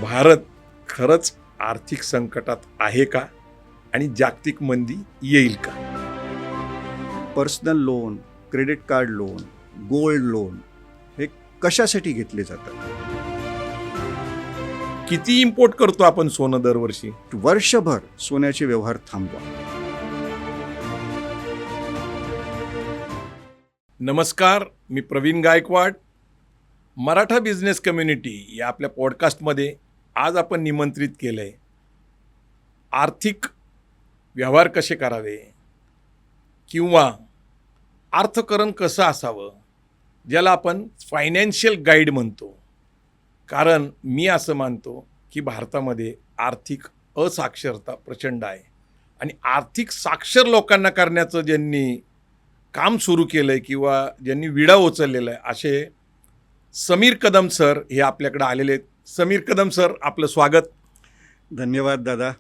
भारत खरंच आर्थिक संकटात आहे का आणि जागतिक मंदी येईल का? Personal loan, credit card loan, gold loan हे कशासाठी घेतले जातात? किती इम्पोर्ट करतो आपण सोनं दरवर्षी? वर्षभर सोन्याचे व्यवहार थांबवा. नमस्कार, मी प्रवीण गायकवाड. मराठा बिझनेस कम्युनिटी या आपल्या पॉडकास्टमध्ये आज आपण निमंत्रित केलं आहे आर्थिक व्यवहार कसे करावे किंवा अर्थकरण कसं असावं, ज्याला आपण फायनान्शियल गाईड म्हणतो. कारण मी असं मानतो की भारतामध्ये आर्थिक असाक्षरता प्रचंड आहे आणि आर्थिक साक्षर लोकांना करण्याचं ज्यांनी काम सुरू केलं आहे किंवा ज्यांनी विडा उचललेला आहे असे समीर कदम सर हे आपल्याकडे आलेले आहेत. समीर कदम सर, आपलं स्वागत. धन्यवाद दादा.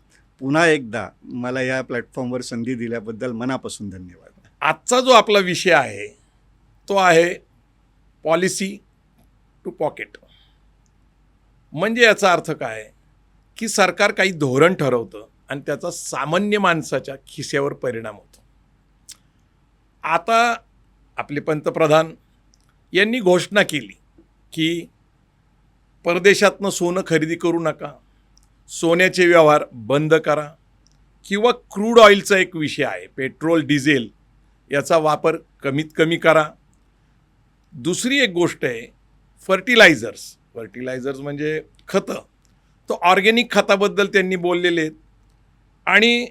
पुन्हा एकदा मला या प्लॅटफॉर्मवर संधी दिल्याबद्दल मनापासून धन्यवाद. आजचा जो आपला विषय आहे तो आहे पॉलिसी टू पॉकेट. म्हणजे याचा अर्थ काय की सरकार काही धोरण ठरवतं आणि त्याचा सामान्य माणसाच्या खिशावर परिणाम होतो. आता आपले पंतप्रधान यांनी घोषणा केली की परदेशातनं सोनं खरेदी करू नका, सोन्याचे व्यवहार बंद करा किंवा क्रूड ऑइलचा एक विषय आहे पेट्रोल डिझेल याचा वापर कमीत कमी करा. दुसरी एक गोष्ट आहे फर्टिलायझर्स म्हणजे खतं. तो ऑर्गॅनिक खताबद्दल त्यांनी बोललेले आहेत आणि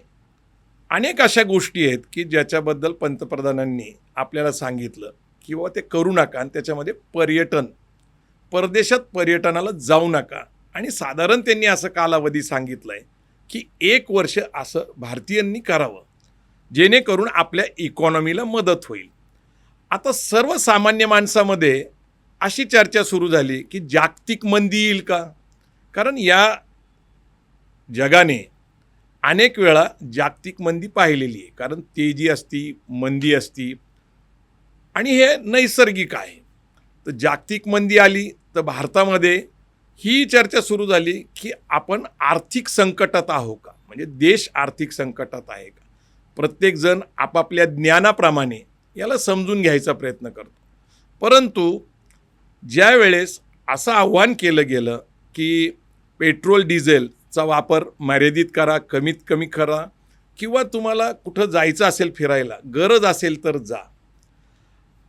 अनेक अशा गोष्टी आहेत की ज्याच्याबद्दल पंतप्रधानांनी आपल्याला सांगितलं की बाबा ते करू नका आणि त्याच्यामध्ये परदेशात पर्यटनाला जाऊ नका. आणि साधारण त्यांनी असं कालावधी सांगितलं आहे की 1 वर्ष असं भारतीयांनी करावं जेणेकरून आपल्या इकॉनॉमीला मदत होईल. आता सर्वसामान्य माणसामध्ये अशी चर्चा सुरू झाली की जागतिक मंदी येईल का? कारण या जगाने अनेक वेळा जागतिक मंदी पाहिलेली आहे. कारण तेजी असती, मंदी असती आणि हे नैसर्गिक आहे. तर जागतिक मंदी आली तर भारतामध्ये ही चर्चा सुरू झाली की आपण आर्थिक संकटात आहो का, म्हणजे देश आर्थिक संकटात आहे का. प्रत्येकजण आपापल्या ज्ञानाप्रमाणे याला समजून घ्यायचा प्रयत्न करतो. परंतु ज्या वेळेस असं आव्हान केलं गेलं की पेट्रोल डिझेलचा वापर मर्यादित करा, कमीत कमी करा किंवा तुम्हाला कुठं जायचं असेल फिरायला, गरज असेल तर जा.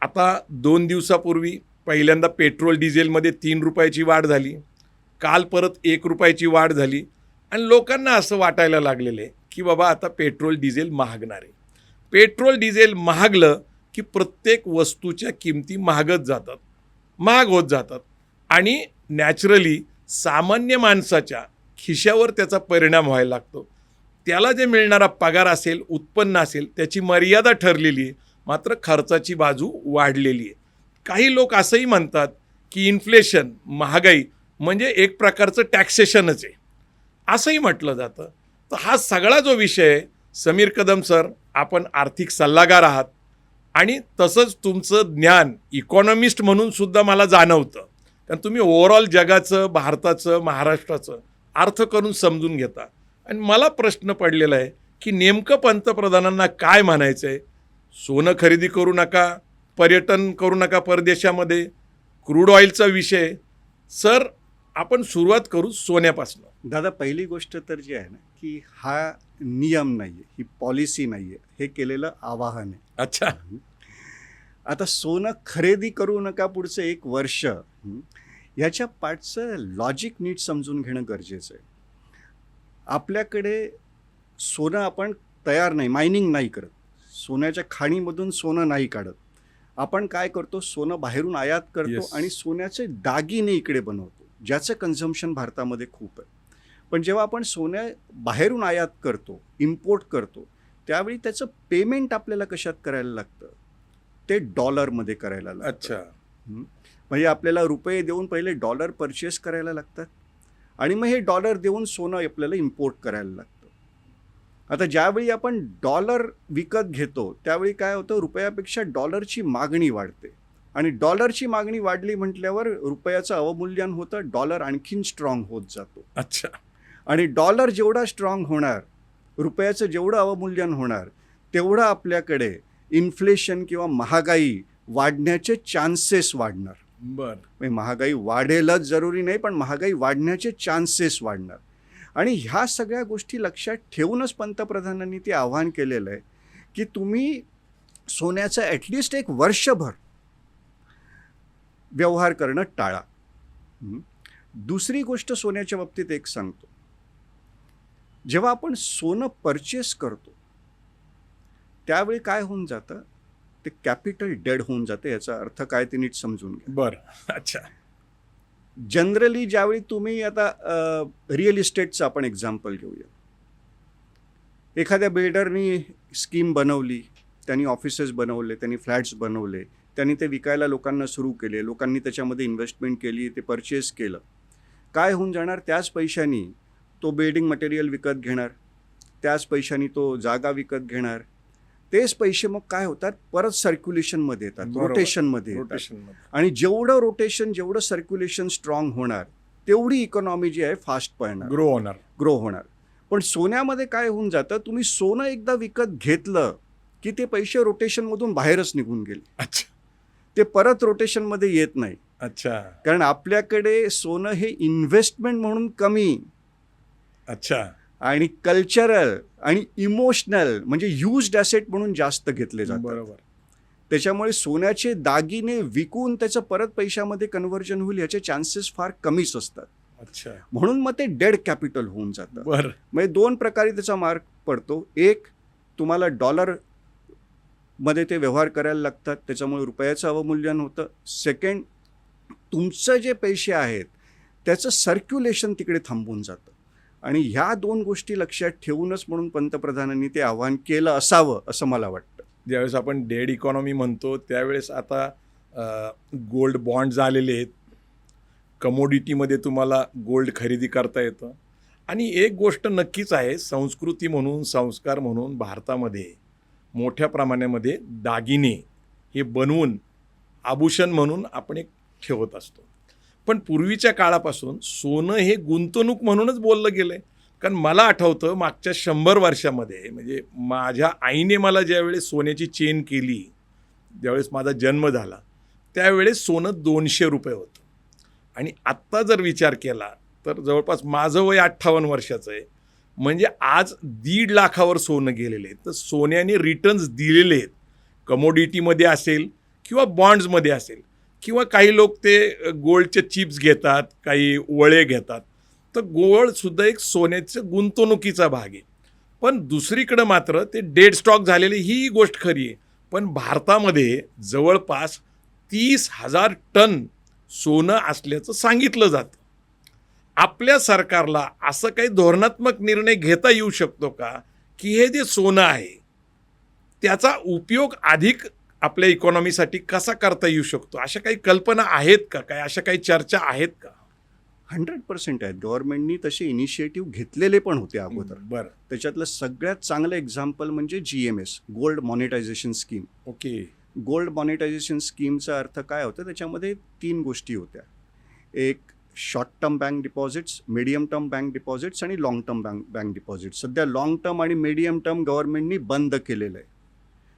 आता 2 दिवसापूर्वी पहिल्यांदा पेट्रोल डिझेलमध्ये 3 रुपयाची वाढ झाली, काल परत 1 रुपयाची वाढ झाली आणि लोकांना असं वाटायला लागलेलं आहे की बाबा आता पेट्रोल डिझेल महागणार आहे. पेट्रोल डिझेल महागलं की प्रत्येक वस्तूच्या किमती महाग होत जातात आणि नॅचरली सामान्य माणसाच्या खिशावर त्याचा परिणाम व्हायला लागतो. त्याला जे मिळणारा पगार असेल, उत्पन्न असेल, त्याची मर्यादा ठरलेली आहे, मात्र खर्चाची बाजू वाढलेली आहे. काही लोक असंही म्हणतात की इन्फ्लेशन, महागाई म्हणजे एक प्रकारचं टॅक्सेशनच आहे, असंही म्हटलं जातं. तर हा सगळा जो विषय आहे, समीर कदम सर, आपण आर्थिक सल्लागार आहात आणि तसंच तुमचं ज्ञान इकॉनॉमिस्ट म्हणून सुद्धा मला जाणवतं. कारण तुम्ही ओव्हरऑल जगाचं, भारताचं, महाराष्ट्राचं अर्थ करून समजून घेता. आणि मला प्रश्न पडलेला आहे की नेमकं पंतप्रधानांना काय म्हणायचं आहे. सोनं खरेदी करू नका, पर्यटन करू नका परदेशामध्ये, क्रूड ऑइलचा विषय. सर, आपण सुरुवात करू सोन्यापासून. दादा, पहिली गोष्ट तर जी आहे ना की हा नियम नाही आहे, ही पॉलिसी नाही आहे, हे केलेलं आवाहन आहे. अच्छा. आता सोनं खरेदी करू नका पुढचं 1 वर्ष, ह्याच्या पाठचं लॉजिक नीट समजून घेणं गरजेचं आहे. आपल्याकडे सोनं आपण तयार नाही, मायनिंग नाही करत, सोन्याच्या खाणीमधून सोनं नाही काढत. आपण काय करतो, सोनं बाहेरून आयात करतो Yes. आणि सोन्याचे दागिने इकडे बनवतो, ज्याचं कन्झम्पशन भारतामध्ये खूप आहे. पण जेव्हा आपण सोनं बाहेरून आयात करतो, इम्पोर्ट करतो, त्यावेळी त्याचं पेमेंट आपल्याला कशात करायला लागतं, ते डॉलरमध्ये करायला लागतं. अच्छा. म्हणजे आपल्याला रुपये देऊन पहिले डॉलर परचेस करायला लागतात आणि मग हे डॉलर देऊन सोनं आपल्याला इम्पोर्ट करायला लागतं. आता ज्यावेळी आपण डॉलर विकत घेतो त्यावेळी काय होतं, रुपयापेक्षा डॉलरची मागणी वाढते आणि डॉलरची मागणी वाढली म्हटल्यावर रुपयाचं अवमूल्यन होतं, डॉलर आणखीन स्ट्रॉंग होत जातो. अच्छा. आणि डॉलर जेवढा स्ट्रॉंग होणार, रुपयाचं जेवढं अवमूल्यन होणार, तेवढं आपल्याकडे इन्फ्लेशन किंवा महागाई वाढण्याचे चान्सेस वाढणार. बर. म्हणजे महागाई वाढेलच जरुरी नाही, पण महागाई वाढण्याचे चान्सेस वाढणार. आणि ह्या सगळ्या गोष्टी लक्षात ठेवूनच पंतप्रधानांनी ते आवाहन केलेलं आहे की तुम्ही सोन्याचं ॲटलिस्ट एक वर्षभर व्यवहार करणं टाळा. दुसरी गोष्ट सोन्याच्या बाबतीत एक सांगतो, जेव्हा आपण सोनं परचेस करतो त्यावेळी काय होऊन जातं, ते कॅपिटल डेड होऊन जाते. याचा अर्थ काय ते नीट समजून घ्या. बर. अच्छा. जनरली ज्यावेळी तुम्ही आता रिअल इस्टेटचं आपण एक्झाम्पल घेऊया. एखाद्या बिल्डरनी स्कीम बनवली, त्यांनी ऑफिसेस बनवले, त्यांनी फ्लॅट्स बनवले, त्यांनी ते विकायला लोकांना सुरू केले, लोकांनी त्याच्यामध्ये इन्व्हेस्टमेंट केली, ते परचेस केलं. काय होऊन जाणार, त्याच पैशानी तो बिल्डिंग मटेरियल विकत घेणार, त्याच पैशानी तो जागा विकत घेणार. तेच पैसे मग काय होतात, परत सर्क्युलेशनमध्ये येतात, रोटेशनमध्ये येतात. आणि जेवढं रोटेशन, जेवढं सर्क्युलेशन स्ट्रॉंग होणार, तेवढी इकॉनॉमी जी आहे फास्ट पळणार, ग्रो होणार. पण सोन्यामध्ये काय होऊन जातं, तुम्ही सोनं एकदा विकत घेतलं की ते पैसे रोटेशनमधून बाहेरच निघून गेले. अच्छा. ते परत रोटेशनमध्ये येत नाही. अच्छा. कारण आपल्याकडे सोनं हे इन्व्हेस्टमेंट म्हणून कमी, अच्छा, आणि कल्चरल आणि इमोशनल म्हणजे युज्ड ॲसेट म्हणून जास्त घेतले जातात. बरोबर. त्याच्यामुळे सोन्याचे दागिने विकून त्याचं परत पैशामध्ये कन्व्हर्जन होईल याचे चान्सेस फार कमीच असतात. अच्छा. म्हणून मग ते डेड कॅपिटल होऊन जातं. बरं. म्हणजे दोन प्रकारे त्याचा मार्क पडतो. एक, तुम्हाला डॉलर मध्ये ते व्यवहार करायला लागतात, त्याच्यामुळे रुपयाचं अवमूल्यन होतं. सेकंड, तुमचं जे पैसे आहेत त्याचं सर्क्युलेशन तिकडे थांबून जातं. आणि ह्या दोन गोष्टी लक्षात ठेवूनच म्हणून पंतप्रधानांनी ते आवाहन केलं असावं असं मला वाटतं. ज्यावेळेस आपण डेड इकॉनॉमी म्हणतो त्यावेळेस आता गोल्ड बॉन्ड झालेले आहेत, कमोडिटीमध्ये तुम्हाला गोल्ड खरेदी करता येतं. आणि एक गोष्ट नक्कीच आहे, संस्कृती म्हणून, संस्कार म्हणून भारतामध्ये मोठ्या प्रमाणामध्ये दागिने हे बनवून आभूषण म्हणून आपण एक ठेवत असतो. पण पूर्वीच्या काळापासून सोनं हे गुंतवणूक म्हणूनच बोललं गेलं आहे. कारण मला आठवतं मागच्या 100 वर्षामध्ये, म्हणजे माझ्या आईने मला ज्यावेळेस सोन्याची चेन केली, ज्यावेळेस माझा जन्म झाला त्यावेळेस सोनं 200 रुपये होतं. आणि आत्ता जर विचार केला तर जवळपास माझं वय 58 वर्षाचं आहे, म्हणजे आज 1.5 लाखावर सोनं गेलेलं आहे. तर सोन्याने रिटर्न्स दिलेले आहेत, कमोडिटीमध्ये असेल किंवा बॉन्ड्समध्ये असेल, किंवा काही लोक ते गोल्डचे चिप्स घेतात, काही वळे घेतात. तर गोल्डसुद्धा एक सोन्याचं गुंतवणुकीचा भाग आहे. पण दुसरीकडं मात्र ते डेड स्टॉक झालेली ही गोष्ट खरी आहे. पण भारतामध्ये जवळपास 30,000 टन सोनं असल्याचं सांगितलं जातं. आपल्या सरकारला असं काही धोरणात्मक निर्णय घेता येऊ शकतो का की हे जे सोनं आहे त्याचा उपयोग अधिक आपल्या इकॉनॉमीसाठी कसा करता येऊ शकतो? अशा काही कल्पना आहेत का, काय अशा काही चर्चा आहेत का? 100% आहेत. गव्हर्नमेंटनी तसे इनिशिएटिव्ह घेतलेले पण होते अगोदर. बरं. त्याच्यातलं सगळ्यात चांगलं एक्झाम्पल म्हणजे GMS, gold monetisation scheme. Okay. Gold monetisation स्कीमचा अर्थ काय होतं, त्याच्यामध्ये 3 गोष्टी होत्या. एक, short term bank deposits, medium term bank deposits आणि लाँग टर्म बँक डिपॉझिट्स. सध्या लाँग टर्म आणि मिडियम टर्म गव्हर्नमेंटनी बंद केलेलं आहे,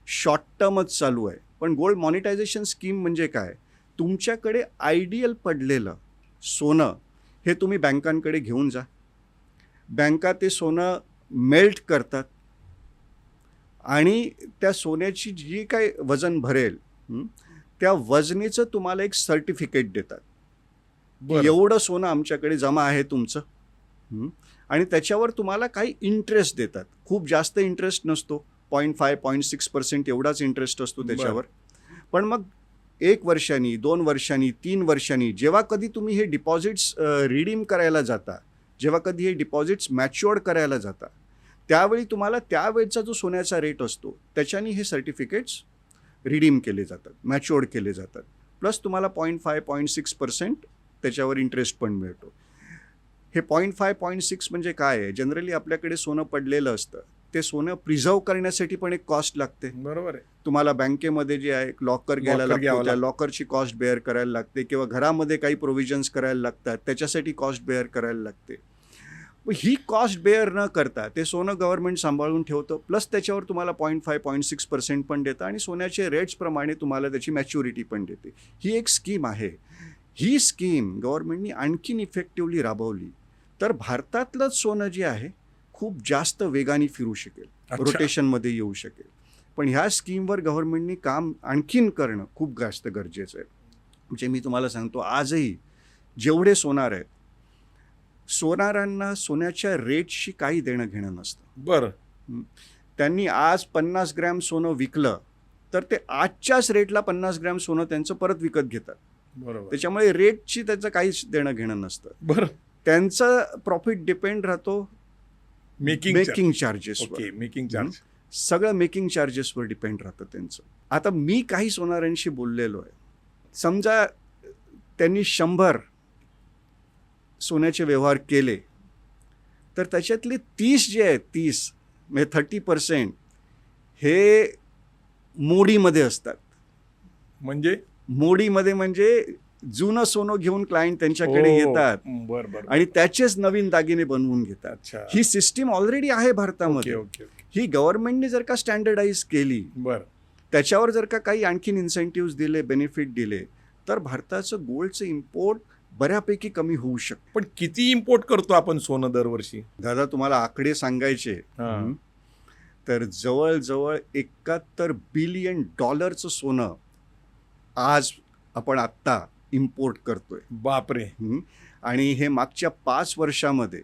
शॉर्ट टर्मच चालू आहे. पण गोल्ड मॉनिटायझेशन स्कीम म्हणजे काय, तुमच्याकडे आयडियल पडलेलं सोनं हे तुम्ही बँकांकडे घेऊन जा, बँका ते सोनं मेल्ट करतात आणि त्या सोन्याची जी काही वजन भरेल त्या वजनीचं तुम्हाला एक सर्टिफिकेट देतात. एवढं सोनं आमच्याकडे जमा आहे तुमचं, आणि त्याच्यावर तुम्हाला काही इंटरेस्ट देतात. खूप जास्त इंटरेस्ट नसतो, 0.5 0.6% एवढाच इंटरेस्ट असतो त्याच्यावर. पण मग 1 वर्षांनी, 2 वर्षांनी, 3 वर्षांनी जेव्हा कधी तुम्ही हे डिपॉझिट्स रिडीम करायला जाता, जेव्हा कधी हे डिपॉझिट्स मॅच्युअर्ड करायला जाता, त्यावेळी तुम्हाला त्यावेळचा जो सोन्याचा रेट असतो त्याच्यानी हे सर्टिफिकेट्स रिडीम केले जातात, मॅच्युअर्ड केले जातात. प्लस तुम्हाला 0.5 0.6% त्याच्यावर इंटरेस्ट पण मिळतो. हे 0.5 0.6 म्हणजे काय आहे, जनरली आपल्याकडे सोनं पडलेलं असतं ते सोनं प्रिझर्व करण्यासाठी पण एक कॉस्ट लागते. बरोबर आहे. तुम्हाला बँकेमध्ये जे आहे लॉकर घ्यायला Locker घ्यावं लागतो, त्या लागतं. लॉकरची कॉस्ट बेअर करायला लागते, किंवा घरामध्ये काही प्रोव्हिजन्स करायला लागतात, त्याच्यासाठी कॉस्ट बेअर करायला लागते. मग ही कॉस्ट बेअर न करता ते सोनं गव्हर्नमेंट सांभाळून ठेवतं, प्लस त्याच्यावर तुम्हाला 0.5 0.6% पण देतं, आणि सोन्याचे रेट्सप्रमाणे तुम्हाला त्याची मॅच्युरिटी पण देते. ही एक स्कीम आहे. ही स्कीम गव्हर्नमेंटनी आणखीन इफेक्टिव्हली राबवली तर भारतातलं सोनं जे आहे खूप जास्त वेगाने फिरू शकेल, अच्छा. रोटेशनमध्ये येऊ शकेल. पण ह्या स्कीमवर गव्हर्नमेंटनी काम आणखीन करणं खूप जास्त गरजेचं आहे. म्हणजे मी तुम्हाला सांगतो, आजही जेवढे सोनार आहेत, सोनारांना सोन्याच्या रेटशी काही देणं घेणं नसतं. बरं. त्यांनी आज 50 ग्रॅम सोनं विकलं तर ते आजच्याच रेटला 50 ग्रॅम सोनं त्यांचं परत विकत घेतात. बरोबर. त्याच्यामुळे रेटची त्याचं काहीच देणं घेणं नसतं. बरं. त्यांचं प्रॉफिट डिपेंड राहतो मेकिंग चार्जेसवर. Okay, making charge. सगळं मेकिंग चार्जेसवर डिपेंड राहतं त्यांचं. आता मी काही सोनारांशी बोललेलो आहे. समजा त्यांनी 100 सोन्याचे व्यवहार केले तर त्याच्यातले 30 जे आहेत, 30 म्हणजे 30% हे मोडीमध्ये असतात. म्हणजे मोडीमध्ये म्हणजे जुनं सोनं घेऊन क्लायंट त्यांच्याकडे ओ, येतात बरं बरं. आणि त्याचेच नवीन दागिने बनवून घेतात. अच्छा. ही सिस्टीम ऑलरेडी आहे भारतामध्ये. ओके. ही गव्हर्नमेंटने जर का स्टँडर्डाईज केली, बरं. त्याच्यावर जर का काही आणखीन इन्सेंटिव्ह दिले, बेनिफिट दिले, तर भारताचं गोल्डचं इम्पोर्ट बऱ्यापैकी कमी होऊ शकतं. पण किती इम्पोर्ट करतो आपण सोनं दरवर्षी? दादा, तुम्हाला आकडे सांगायचे हां. तर जवळजवळ $71 बिलियन सोनं आज आपण आत्ता इम्पोर्ट करतोय. बापरे. आणि हे मागच्या 5 वर्षामध्ये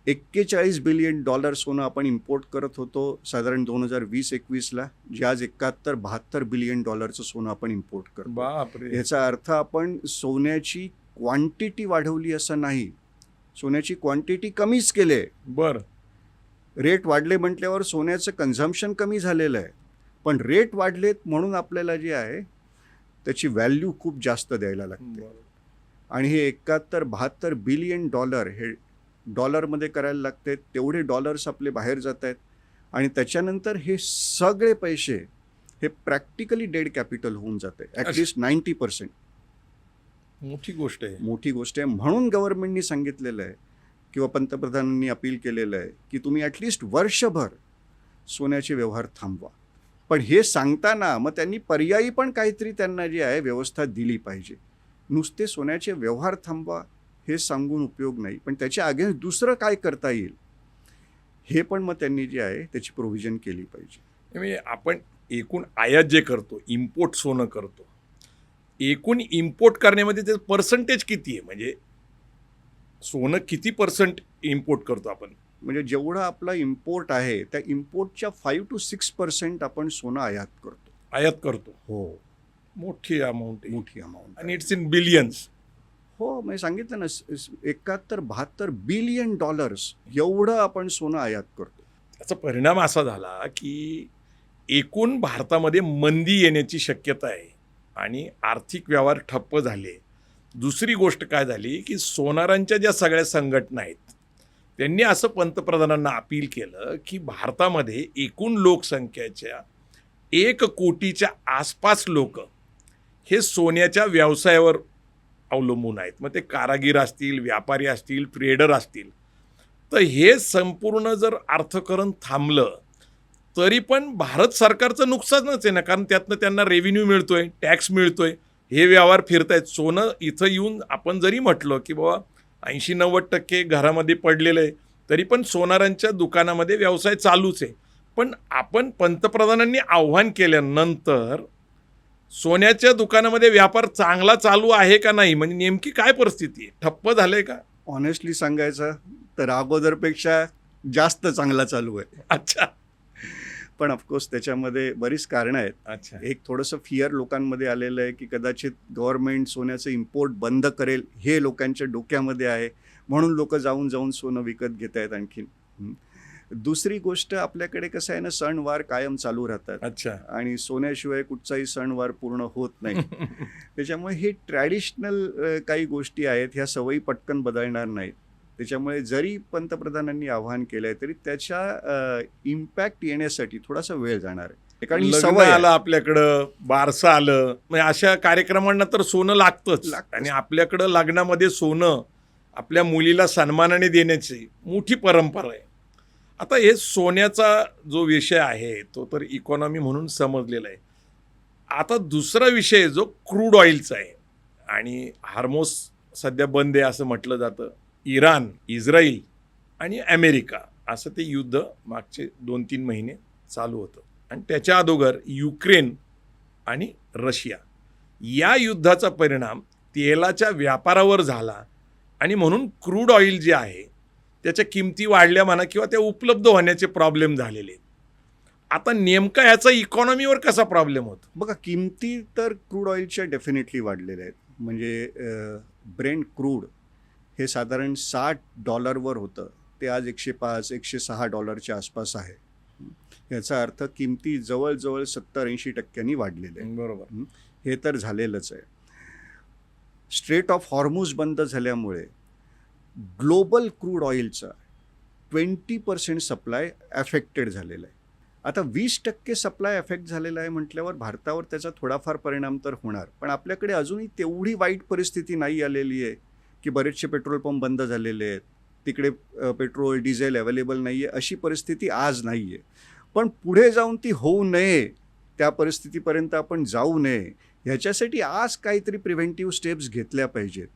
41 बिलियन सोनं आपण इम्पोर्ट करत होतो साधारण 2020-21ला, जे आज 71-72 बिलियन सोनं आपण इम्पोर्ट करतो. बापरे. याचा अर्थ आपण सोन्याची क्वांटिटी वाढवली असं नाही, सोन्याची क्वांटिटी कमीच केली आहे. बरं. रेट वाढले म्हटल्यावर सोन्याचं कन्झम्पशन कमी झालेलं आहे, पण रेट वाढलेत म्हणून आपल्याला जे आहे त्याची व्हॅल्यू खूप जास्त द्यायला लागते. बरं. आणि हे 71-72 बिलियन हे डॉलरमध्ये करायला लागते. तेवढे डॉलर्स आपले बाहेर जात आहेत, आणि त्याच्यानंतर हे सगळे पैसे हे प्रॅक्टिकली डेड कॅपिटल होऊन जाते. ॲटलिस्ट 90%. मोठी गोष्ट आहे. मोठी गोष्ट आहे. म्हणून गव्हर्नमेंटनी सांगितलेलं आहे किंवा पंतप्रधानांनी अपील केलेलं आहे की तुम्ही ॲटलिस्ट वर्षभर सोन्याचे व्यवहार थांबवा. पण हे सांगताना मग त्यांनी पर्यायी पण काहीतरी त्यांना जी आहे व्यवस्था दिली पाहिजे. नुसते सोन्याचे व्यवहार थांबवा हे सांगून उपयोग नाही, पण त्याच्या अगेन्स्ट दुसरं काय करता येईल हे पण मग त्यांनी जे आहे त्याची प्रोव्हिजन केली पाहिजे. म्हणजे आपण एकूण आयात जे करतो, इम्पोर्ट सोनं करतो, एकूण इम्पोर्ट करण्यामध्ये त्याचं पर्सेंटेज किती आहे? म्हणजे सोनं किती % इम्पोर्ट करतो आपण? म्हणजे जेवढा आपला इम्पोर्ट आहे त्या इम्पोर्टच्या 5 to 6% आपण सोनं आयात करतो. आयात करतो. हो, मोठी अमाऊंट आहे. मोठी अमाऊंट. आणि इट्स इन बिलियन्स. हो, मी सांगितलं ना, 71-72 बिलियन एवढं आपण सोनं आयात करतो. त्याचा परिणाम असा झाला की एकूण भारतामध्ये मंदी येण्याची शक्यता आहे आणि आर्थिक व्यवहार ठप्प झाले. दुसरी गोष्ट काय झाली की सोनारांच्या ज्या सगळ्या संघटना आहेत त्यांनी असं पंतप्रधानांना अपील केलं की भारतामध्ये एकूण लोकसंख्येच्या 1 कोटीच्या आसपास लोक हे सोन्याच्या व्यवसायावर अवलंबून आहेत. मग ते कारागीर असतील, व्यापारी असतील, ट्रेडर असतील. तर हे संपूर्ण जर अर्थकारण थांबलं तरी पण भारत सरकारचं नुकसानच आहे ना, कारण त्यातनं त्यांना रेव्हेन्यू मिळतोय, टॅक्स मिळतोय, हे व्यवहार फिरतायत. सोनं इथं येऊन आपण जरी म्हटलं की बाबा 80-90% घरामध्ये पडलेलं आहे, तरी पण सोनारांच्या दुकानामध्ये व्यवसाय चालूच आहे. पण आपण पंतप्रधानांनी आव्हान केल्यानंतर सोन्याच्या दुकानामध्ये व्यापार चांगला चालू आहे का नाही, म्हणजे नेमकी काय परिस्थिती आहे? ठप्प झालंय का? ऑनेस्टली सांगायचं तर अगोदरपेक्षा जास्त चांगला चालू आहे. अच्छा. पण ऑफकोर्स त्याच्यामध्ये बरीच कारणं आहेत. अच्छा. एक थोडंसं फिअर लोकांमध्ये आलेलं आहे की कदाचित गव्हर्नमेंट सोन्याचं इम्पोर्ट बंद करेल हे लोकांच्या डोक्यामध्ये आहे, म्हणून लोक जाऊन जाऊन सोनं विकत घेत आहेत आणखीन. दुसरी गोष्ट, आपल्याकडे कसं आहे ना, सणवार कायम चालू राहतात. अच्छा. आणि सोन्याशिवाय कुठचाही सणवार पूर्ण होत नाही. त्याच्यामुळे हे ट्रॅडिशनल काही गोष्टी आहेत, ह्या सवयी पटकन बदलणार नाहीत. त्याच्यामुळे जरी पंतप्रधानांनी आवाहन केलं आहे तरी त्याच्या इम्पॅक्ट येण्यासाठी थोडासा वेळ जाणार आहे, कारण ही लग्न सवय आहे. आलं आपल्याकडं, बारसं आलं, म्हणजे अशा कार्यक्रमांना तर सोनं लागतंच. आणि आपल्याकडं लग्नामध्ये सोनं आपल्या मुलीला सन्मानाने देण्याची मोठी परंपरा आहे. आता हे सोन्याचा जो विषय आहे तो तर इकॉनॉमी म्हणून समजलेला आहे. आता दुसरा विषय जो क्रूड ऑइलचा आहे, आणि हार्मोस सध्या बंद आहे असं म्हटलं जातं. इराण, इस्रायल आणि अमेरिका असं ते युद्ध मागचे 2-3 महिने चालू होतं. आणि त्याच्या अगोदर युक्रेन आणि रशिया या युद्धाचा परिणाम तेलाच्या व्यापारावर झाला, आणि म्हणून क्रूड ऑइल जे आहे त्याच्या किमती वाढल्या म्हणा, किंवा त्या उपलब्ध होण्याचे प्रॉब्लेम झालेले आहेत. आता नेमका ह्याचा इकॉनॉमीवर कसा प्रॉब्लेम होतो? बघा, किमती तर क्रूड ऑइलच्या डेफिनेटली वाढलेल्या आहेत. म्हणजे ब्रेंट क्रूड हे साधारण $60 होतं, ते आज $105-106 आसपास आहे. याचा अर्थ किमती जवळजवळ 70-80% वाढलेले आहे. बरोबर. हे तर झालेलंच आहे. स्ट्रेट ऑफ हॉर्मुझ बंद झाल्यामुळे ग्लोबल क्रूड ऑइलचा 20% सप्लाय अफेक्टेड झालेला आहे. आता 20% सप्लाय अफेक्ट झालेला आहे म्हटल्यावर भारतावर त्याचा थोडाफार परिणाम तर होणार, पण आपल्याकडे अजूनही तेवढी वाईट परिस्थिती नाही आलेली आहे की बरेचसे पेट्रोल पंप बंद झालेले आहेत, तिकडे पेट्रोल डिझेल अवेलेबल नाही आहे, अशी परिस्थिती आज नाही आहे. पण पुढे जाऊन ती होऊ नये, त्या परिस्थितीपर्यंत आपण जाऊ नये, ह्याच्यासाठी आज काहीतरी प्रिव्हेंटिव्ह स्टेप्स घेतल्या पाहिजेत.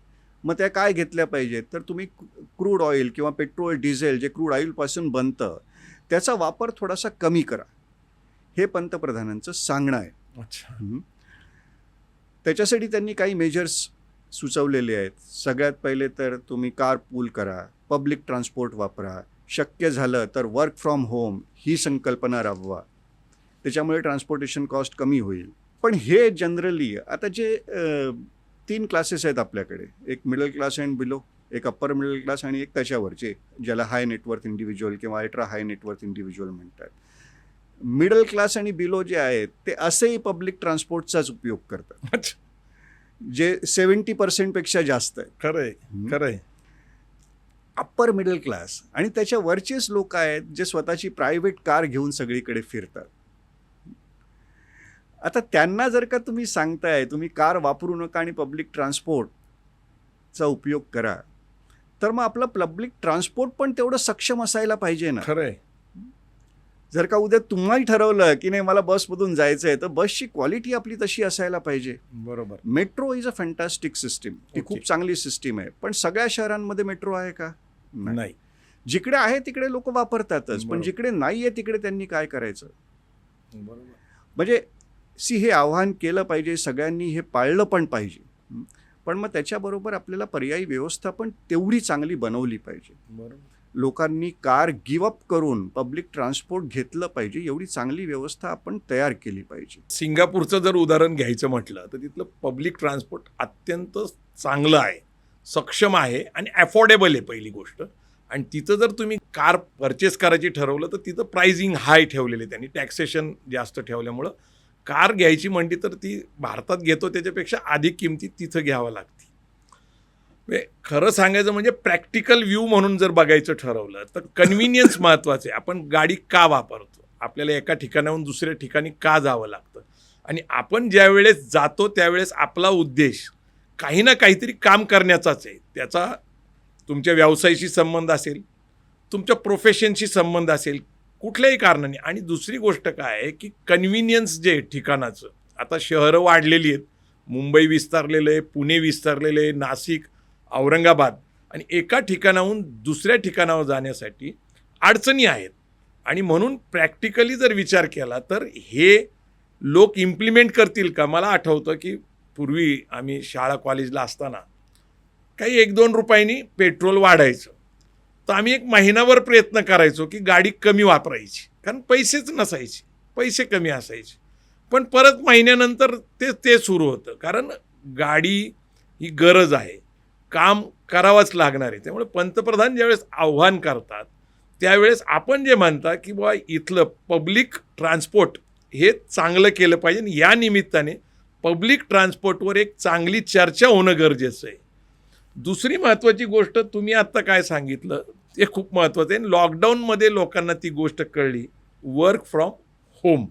मग त्या काय घेतल्या पाहिजेत, तर तुम्ही क्रूड ऑइल किंवा पेट्रोल डिझेल जे क्रूड ऑइलपासून बनतं त्याचा वापर थोडासा कमी करा, हे पंतप्रधानांचं सांगणं आहे. अच्छा. त्याच्यासाठी त्यांनी काही मेजर्स सुचवलेले आहेत. सगळ्यात पहिले तर तुम्ही कार पूल करा, पब्लिक ट्रान्सपोर्ट वापरा, शक्य झालं तर वर्क फ्रॉम होम ही संकल्पना राबवा, त्याच्यामुळे ट्रान्सपोर्टेशन कॉस्ट कमी होईल. पण हे जनरली आता जे 3 क्लासेस आहेत आपल्याकडे, एक मिडल क्लास अँड बिलो, एक अप्पर मिडल क्लास आणि एक त्याच्यावरचे ज्याला हाय नेटवर्थ इंडिव्हिज्युअल किंवा अल्ट्रा हाय नेटवर्थ इंडिव्हिज्युअल म्हणतात. मिडल क्लास आणि बिलो जे आहेत ते असेही पब्लिक ट्रान्सपोर्टचाच उपयोग करतात, अच्छा. जे 70% पेक्षा जास्त आहे. खरंय, खरंय. अप्पर मिडल क्लास आणि त्याच्या वरचेच लोक आहेत जे स्वतःची प्रायव्हेट कार घेऊन सगळीकडे फिरतात. आता त्यांना जर का तुम्ही सांगताय तुम्ही कार वापरू नका आणि पब्लिक ट्रान्सपोर्टचा उपयोग करा, तर मग आपलं पब्लिक ट्रान्सपोर्ट पण तेवढं सक्षम असायला पाहिजे ना. खरंय. जर का उद्या तुम्हाला ठरवलं की नाही मला बसमधून जायचं आहे, तर बसची क्वालिटी आपली तशी असायला पाहिजे. बरोबर. Metro is a fantastic system, ती खूप चांगली सिस्टीम आहे, पण सगळ्या शहरांमध्ये मेट्रो आहे का? नाही. जिकडे आहे तिकडे लोक वापरतातच, पण बरोबर. जिकडे नाही आहे तिकडे त्यांनी काय करायचं? बरोबर. म्हणजे हे आव्हान केलं पाहिजे, सगळ्यांनी हे पाळलं पण पाहिजे, पण मग त्याच्याबरोबर आपल्याला पर्यायी व्यवस्था पण तेवढी चांगली बनवली पाहिजे. बरोबर. लोकांनी कार गिव्ह अप करून पब्लिक ट्रान्सपोर्ट घेतलं पाहिजे, एवढी चांगली व्यवस्था आपण तयार केली पाहिजे. सिंगापूरचं जर उदाहरण घ्यायचं म्हटलं तर तिथलं पब्लिक ट्रान्सपोर्ट अत्यंत चांगलं आहे, सक्षम आहे आणि अफोर्डेबल आहे पहिली गोष्ट. आणि तिथं जर तुम्ही कार परचेस करायची ठरवलं तर तिथं प्राइसिंग हाय ठेवलेले त्यांनी, टॅक्सेशन जास्त ठेवल्यामुळं कार घ्यायची म्हणली तर ती भारतात घेतो त्याच्यापेक्षा अधिक किमतीत तिथं घ्यावं लागते. म्हणजे खरं सांगायचं म्हणजे प्रॅक्टिकल व्ह्यू म्हणून जर बघायचं ठरवलं तर कन्व्हिनियन्स महत्त्वाचं आहे. आपण गाडी का वापरतो, आपल्याला एका ठिकाणाहून दुसऱ्या ठिकाणी का जावं लागतं, आणि आपण ज्या वेळेस जातो त्यावेळेस आपला उद्देश काही ना काहीतरी काम करण्याचाच आहे. त्याचा तुमच्या व्यवसायाशी संबंध असेल, तुमच्या प्रोफेशनशी संबंध असेल, कुठल्याही कारणाने. आणि दुसरी गोष्ट काय आहे की कन्व्हिनियन्स जे ठिकाणाचं, आता शहरं वाढलेली आहेत, मुंबई विस्तारलेलं आहे, पुणे विस्तारलेलं आहे, नाशिक, औरंगाबाद, आणि एका ठिकाणाहून दुसऱ्या ठिकाणावर जाण्यासाठी अडचणी आहेत. आणि म्हणून प्रॅक्टिकली जर विचार केला तर हे लोक इम्प्लिमेंट करतील का? मला आठवतं की पूर्वी आम्ही शाळा कॉलेजला असताना काही 1-2 रुपयांनी पेट्रोल वाढायचं, तर आम्ही एक महिनाभर प्रयत्न करायचो की गाडी कमी वापरायची, कारण पैसेच नसायचे, पैसे कमी असायचे. पण परत महिन्यानंतर ते सुरू होतं, कारण गाडी ही गरज आहे, काम करावंच लागणार आहे. त्यामुळे पंतप्रधान ज्यावेळेस आव्हान करतात त्यावेळेस आपण जे म्हणता की बाबा इथलं पब्लिक ट्रान्सपोर्ट हे चांगलं केलं पाहिजे, आणि या निमित्ताने पब्लिक ट्रान्सपोर्टवर एक चांगली चर्चा होणं गरजेचं आहे. दुसरी महत्त्वाची गोष्ट तुम्ही आत्ता काय सांगितलं ते खूप महत्त्वाचं आहे. लॉकडाऊनमध्ये लोकांना ती गोष्ट कळली, work from home.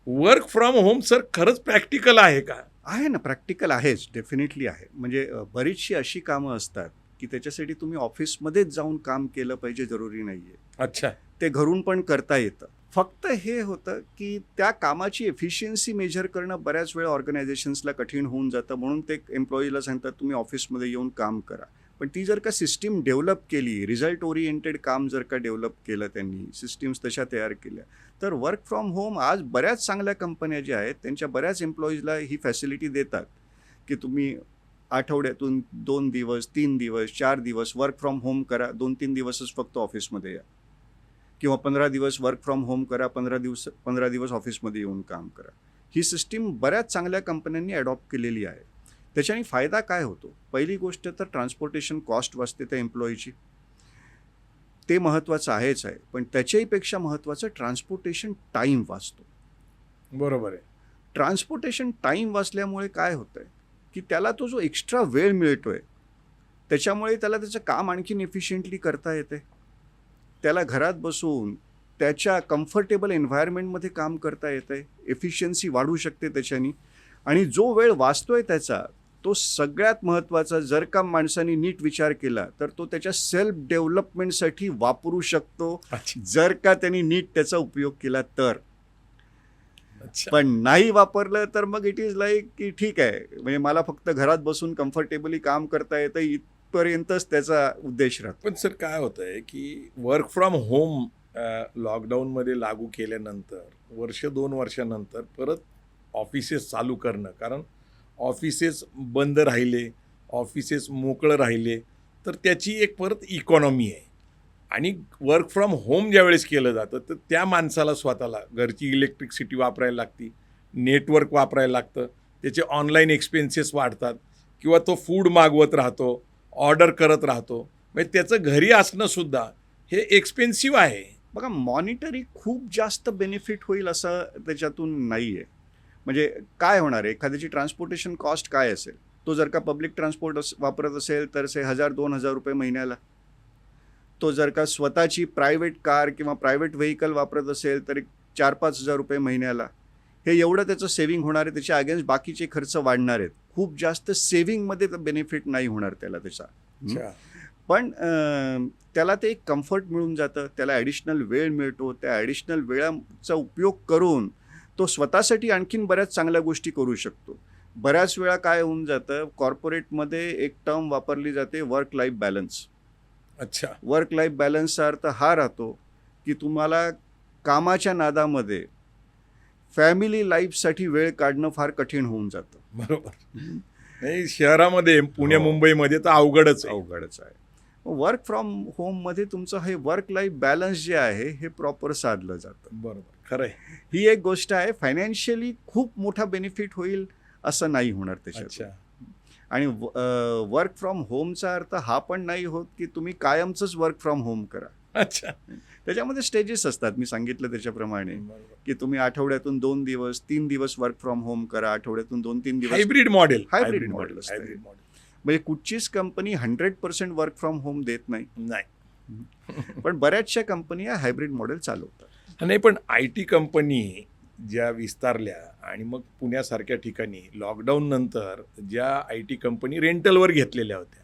Work from home sir खरंच प्रॅक्टिकल आहे का? आहे ना, प्रॅक्टिकल आहेच, डेफिनेटली आहे. म्हणजे बरीचशी अशी कामं असतात की त्याच्यासाठी तुम्ही ऑफिसमध्येच जाऊन काम केलं पाहिजे जरुरी नाही आहे. अच्छा. ते घरून पण करता येतं. फक्त हे होतं की त्या कामाची एफिशियन्सी मेजर करणं बऱ्याच वेळा ऑर्गनायझेशन्सला कठीण होऊन जातं, म्हणून ते एम्प्लॉईला सांगतात तुम्ही ऑफिसमध्ये येऊन काम करा. पण ती जर का सिस्टीम डेव्हलप केली, रिझल्ट ओरिएंटेड काम जर का डेव्हलप केलं, त्यांनी सिस्टीम्स तशा तयार केल्या, तर वर्क फ्रॉम होम आज बऱ्याच चांगल्या कंपन्या ज्या आहेत त्यांच्या बऱ्याच एम्प्लॉईजला ही फॅसिलिटी देतात की तुम्ही आठवड्यातून 2 दिवस, 3 दिवस, 4 दिवस वर्क फ्रॉम होम करा, 2-3 दिवसच फक्त ऑफिसमध्ये या, किंवा 15 दिवस वर्क फ्रॉम होम करा, 15 दिवस ऑफिसमध्ये येऊन काम करा. ही सिस्टीम बऱ्याच चांगल्या कंपन्यांनी अडॉप्ट केलेली आहे. त्याच्याने फायदा काय होतो? पहिली गोष्ट तर ट्रान्सपोर्टेशन कॉस्ट वाचते त्या एम्प्लॉईची, ते महत्त्वाचं आहेच आहे. पण त्याच्याहीपेक्षा महत्त्वाचं ट्रान्सपोर्टेशन टाईम वाचतो. बरोबर आहे. ट्रान्सपोर्टेशन टाईम वाचल्यामुळे काय होतं आहे की त्याला तो जो एक्स्ट्रा वेळ मिळतो आहे त्याच्यामुळे त्याला त्याचं काम आणखीन एफिशियंटली करता येते. त्याला घरात बसून त्याच्या कम्फर्टेबल एन्व्हायरमेंटमध्ये काम करता येतं आहे, एफिशियन्सी वाढू शकते त्याच्यानी. आणि जो वेळ वाचतोय त्याचा, तो सगळ्यात महत्त्वाचा जर का माणसाने नीट विचार केला तर तो त्याच्या सेल्फ डेव्हलपमेंटसाठी वापरू शकतो, अच्छा. जर का त्यांनी नीट त्याचा उपयोग केला तर. अच्छा. पण नाही वापरलं तर मग इट इज लाईक की ठीक आहे, म्हणजे मला फक्त घरात बसून कम्फर्टेबली काम करता येतं, इथपर्यंतच त्याचा उद्देश राहतो. पण सर काय होतं आहे की वर्क फ्रॉम होम लॉकडाऊनमध्ये लागू केल्यानंतर 1-2 वर्षानंतर परत ऑफिसेस चालू करणं, कारण ऑफिसेस बंद राहिले, ऑफिसेस मोकळं राहिले, तर त्याची एक परत इकॉनॉमी आहे. आणि वर्क फ्रॉम होम ज्यावेळेस केलं जातं तर त्या माणसाला स्वतःला घरची इलेक्ट्रिसिटी वापरायला लागती, नेटवर्क वापरायला लागतं, त्याचे ऑनलाईन एक्सपेन्सेस वाढतात, किंवा तो फूड मागवत राहतो, ऑर्डर करत राहतो, म्हणजे त्याचं घरी असणंसुद्धा हे एक्सपेन्सिव्ह आहे. बघा, मॉनिटरी खूप जास्त बेनिफिट होईल असं त्याच्यातून नाही आहे. म्हणजे काय होणार आहे, एखाद्याची ट्रान्सपोर्टेशन कॉस्ट काय असेल, तो जर का पब्लिक ट्रान्सपोर्ट वापरत असेल तर 1,000-2,000 रुपये महिन्याला. तो जर का स्वतःची प्रायव्हेट कार किंवा प्रायव्हेट व्हेकल वापरत असेल तर 4-5 हजार रुपये महिन्याला. हे एवढं त्याचं सेव्हिंग होणार आहे, त्याच्या अगेन्स्ट बाकीचे खर्च वाढणार आहेत. खूप जास्त सेव्हिंगमध्ये तर बेनिफिट नाही होणार त्याला त्याचा. पण त्याला ते एक कम्फर्ट मिळून जातं, त्याला ॲडिशनल वेळ मिळतो, त्या ॲडिशनल वेळाचा उपयोग करून तो स्वतःसाठी आणखीन बऱ्याच चांगल्या गोष्टी करू शकतो. बऱ्याच वेळा काय होऊन जातं, कॉर्पोरेटमध्ये एक टर्म वापरली जाते, वर्क लाईफ बॅलन्स. अच्छा. वर्क लाईफ बॅलन्सचा अर्थ हा राहतो की तुम्हाला कामाच्या नादामध्ये फॅमिली लाईफसाठी वेळ काढणं फार कठीण होऊन जातं. बरोबर. नाही, शहरामध्ये पुणे हो. मुंबईमध्ये तर अवघडच आहे. अवघडच आहे. वर्क फ्रॉम होममध्ये तुमचं हे वर्क लाईफ बॅलन्स जे आहे हे प्रॉपर साधलं जातं. बरोबर, खरं आहे. ही एक गोष्ट आहे. फायनान्शियली खूप मोठा बेनिफिट होईल असं नाही होणार त्याच्यात. अच्छा. आणि वर्क फ्रॉम होमचा अर्थ हा पण नाही होत की तुम्ही कायमचंच वर्क फ्रॉम होम करा. अच्छा. त्याच्यामध्ये स्टेजेस असतात, मी सांगितलं त्याच्याप्रमाणे, बरोबर. की तुम्ही आठवड्यातून 2 दिवस 3 दिवस वर्क फ्रॉम होम करा, आठवड्यातून 2-3 दिवस हायब्रिड मॉडेल. हायब्रिड मॉडेल असतं. म्हणजे कुठचीच कंपनी 100% वर्क फ्रॉम होम देत नाही, पण बऱ्याचशा कंपन्या हायब्रिड मॉडेल चालवतात. नाही, पण IT कंपनी ज्या विस्तारल्या आणि मग पुण्यासारख्या ठिकाणी लॉकडाऊन नंतर ज्या IT कंपनी रेंटलवर घेतलेल्या होत्या,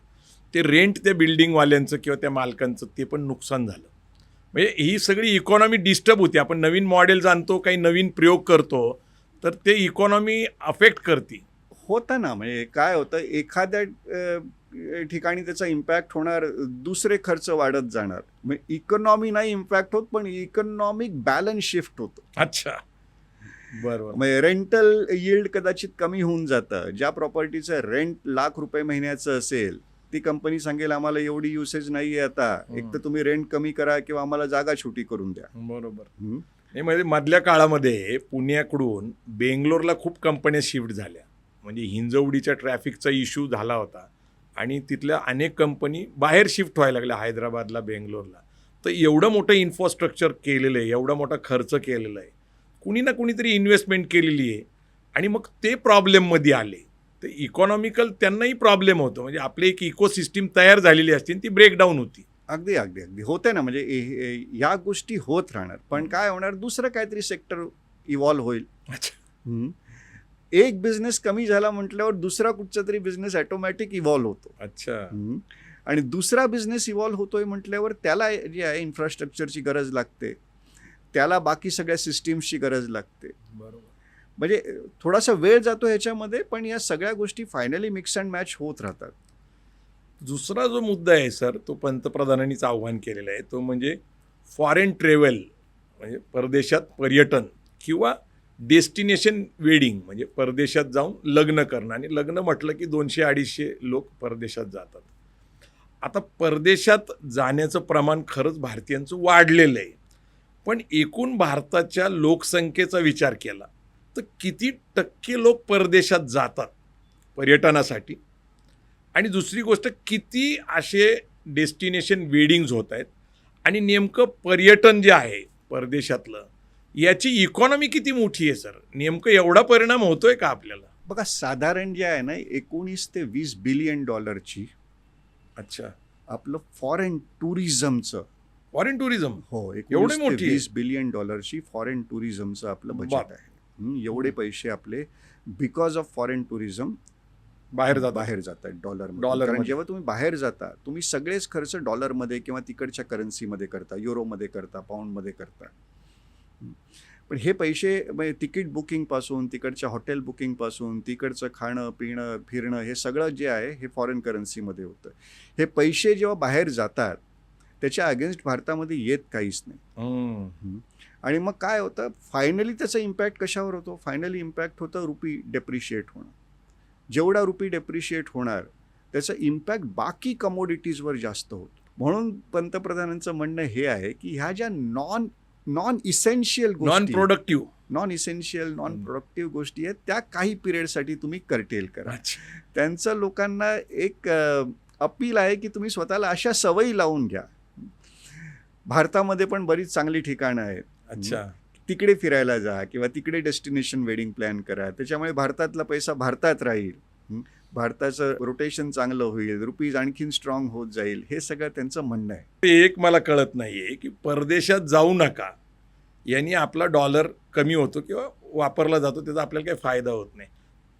ते रेंट त्या बिल्डिंगवाल्यांचं किंवा त्या मालकांचं ते पण नुकसान झालं. म्हणजे ही सगळी इकॉनॉमी डिस्टर्ब होती. आपण नवीन मॉडेल जाणतो, काही नवीन प्रयोग करतो, तर ते इकॉनॉमी अफेक्ट करते. होतं ना, म्हणजे काय होतं, एखाद्या ठिकाणी त्याचा इम्पॅक्ट होणार, दुसरे खर्च वाढत जाणार. म्हणजे इकॉनॉमी नाही इम्पॅक्ट होत, पण इकॉनॉमिक बॅलन्स शिफ्ट होतो. अच्छा. बरोबर. म्हणजे रेंटल यील्ड कदाचित कमी होऊन जातं. ज्या प्रॉपर्टीचं रेंट ₹1,00,000 महिन्याचं असेल, ती कंपनी सांगेल आम्हाला एवढी युसेज नाही आहे आता, एक तर तुम्ही रेंट कमी करा किंवा आम्हाला जागा छोटी करून द्या. बरोबर. नाही, म्हणजे मधल्या काळामध्ये पुण्याकडून बेंगलोरला खूप कंपन्या शिफ्ट झाल्या. म्हणजे हिंजवडीच्या ट्रॅफिकचा इश्यू झाला होता आणि तिथल्या अनेक कंपनी बाहेर शिफ्ट व्हायला लागल्या, हैदराबादला, बेंगलोरला. तर एवढं मोठं इन्फ्रास्ट्रक्चर केलेलं आहे, एवढा मोठा खर्च केलेला आहे, कुणी ना कुणीतरी इन्व्हेस्टमेंट केलेली आहे, आणि मग ते प्रॉब्लेममध्ये आले. तर इकॉनॉमिकल त्यांनाही प्रॉब्लेम होतो. म्हणजे आपली एक इकोसिस्टीम तयार झालेली असते आणि ती ब्रेकडाऊन होती. अगदी अगदी अगदी होते ना, म्हणजे या गोष्टी होत राहणार. पण काय होणार, दुसरं काहीतरी सेक्टर इव्हॉल्व्ह होईल. अच्छा. हम्म. एक बिझनेस कमी झाला म्हटल्यावर दुसरा कुठचा तरी बिझनेस ऑटोमॅटिक इव्हॉल्व्ह होतो. अच्छा. आणि दुसरा बिझनेस इव्हॉल्व्ह होतोय म्हटल्यावर त्याला जे आहे इन्फ्रास्ट्रक्चरची गरज लागते, त्याला बाकी सगळ्या सिस्टीम्सची गरज लागते. बरोबर. म्हणजे थोडासा वेळ जातो ह्याच्यामध्ये, पण या सगळ्या गोष्टी फायनली मिक्स अँड मॅच होत राहतात. दुसरा जो मुद्दा आहे सर, तो पंतप्रधानांनीच आव्हान केलेला आहे, तो म्हणजे फॉरेन ट्रॅव्हल, म्हणजे परदेशात पर्यटन किंवा डेस्टिनेशन वेडिंग, म्हणजे परदेशात जाऊन लग्न करणं. आणि लग्न म्हटलं की 200-250 लोक परदेशात जातात. आता परदेशात जाण्याचं प्रमाण खरंच भारतीयांचं वाढलेलं आहे, पण एकूण भारताच्या लोकसंख्येचा विचार केला तर किती टक्के लोक परदेशात जातात पर्यटनासाठी? आणि दुसरी गोष्ट, किती असे डेस्टिनेशन वेडिंग्ज होत आहेत? आणि नेमकं पर्यटन जे आहे परदेशातलं, याची इकॉनॉमी किती मोठी आहे सर? नेमकं एवढा परिणाम होतोय का आपल्याला? बघा, साधारण जे आहे ना, 19 ते 20 बिलियन डॉलरची अच्छा. आपलं फॉरेन टुरिझमचं, फॉरेन टुरिझम हो, एवढी 19 ते मोठी आहे? 20 बिलियन डॉलरची फॉरेन टुरिझमचं आपलं बजेट बाप. आहे. एवढे पैसे आपले बिकॉज ऑफ फॉरेन टुरिझम बाहेर जातात. बाहेर जातात डॉलरमध्ये. डॉलरमध्ये. कारण जेव्हा तुम्ही बाहेर जाता, तुम्ही सगळेच खर्च डॉलरमध्ये किंवा तिकडच्या करन्सीमध्ये करता, युरोमध्ये करता, पाऊंडमध्ये करता. पण हे पैसे म्हणजे तिकीट बुकिंगपासून, तिकडच्या हॉटेल बुकिंगपासून, तिकडचं खाणं पिणं फिरणं, हे सगळं जे आहे हे फॉरेन करन्सीमध्ये होतं. हे पैसे जेव्हा बाहेर जातात त्याच्या अगेन्स्ट भारतामध्ये येत काहीच नाही. आणि मग काय होतं, फायनली त्याचा इम्पॅक्ट कशावर होतो? फायनली इम्पॅक्ट होतं रुपी डेप्रिशिएट होणं. जेवढा रुपी डेप्रिशिएट होणार त्याचा इम्पॅक्ट बाकी कमोडिटीजवर जास्त होतो. म्हणून पंतप्रधानांचं म्हणणं हे आहे की ह्या ज्या नॉन इसेन्शियल नॉन गोष्टी, productive. Non essential non productive गोष्टी आहेत, त्या काही पिरियडसाठी तुम्ही कर्टेल करा. अच्छा. त्यांचं लोकांना एक अपील आहे की तुम्ही स्वतःला अशा सवयी लावून घ्या. भारतामध्ये पण बरीच चांगली ठिकाणं आहेत. अच्छा. तिकडे फिरायला जा किंवा तिकडे डेस्टिनेशन वेडिंग प्लॅन करा. त्याच्यामुळे भारतातला पैसा भारतात राहील, भारताचं रोटेशन चांगलं होईल, रुपीज आणखीन स्ट्रॉंग होत जाईल. हे सगळं त्यांचं म्हणणं आहे. ते एक मला कळत नाहीये की परदेशात जाऊ नका यांनी आपला डॉलर कमी होतो किंवा वापरला जातो, त्याचा आपल्याला काही फायदा होत नाही.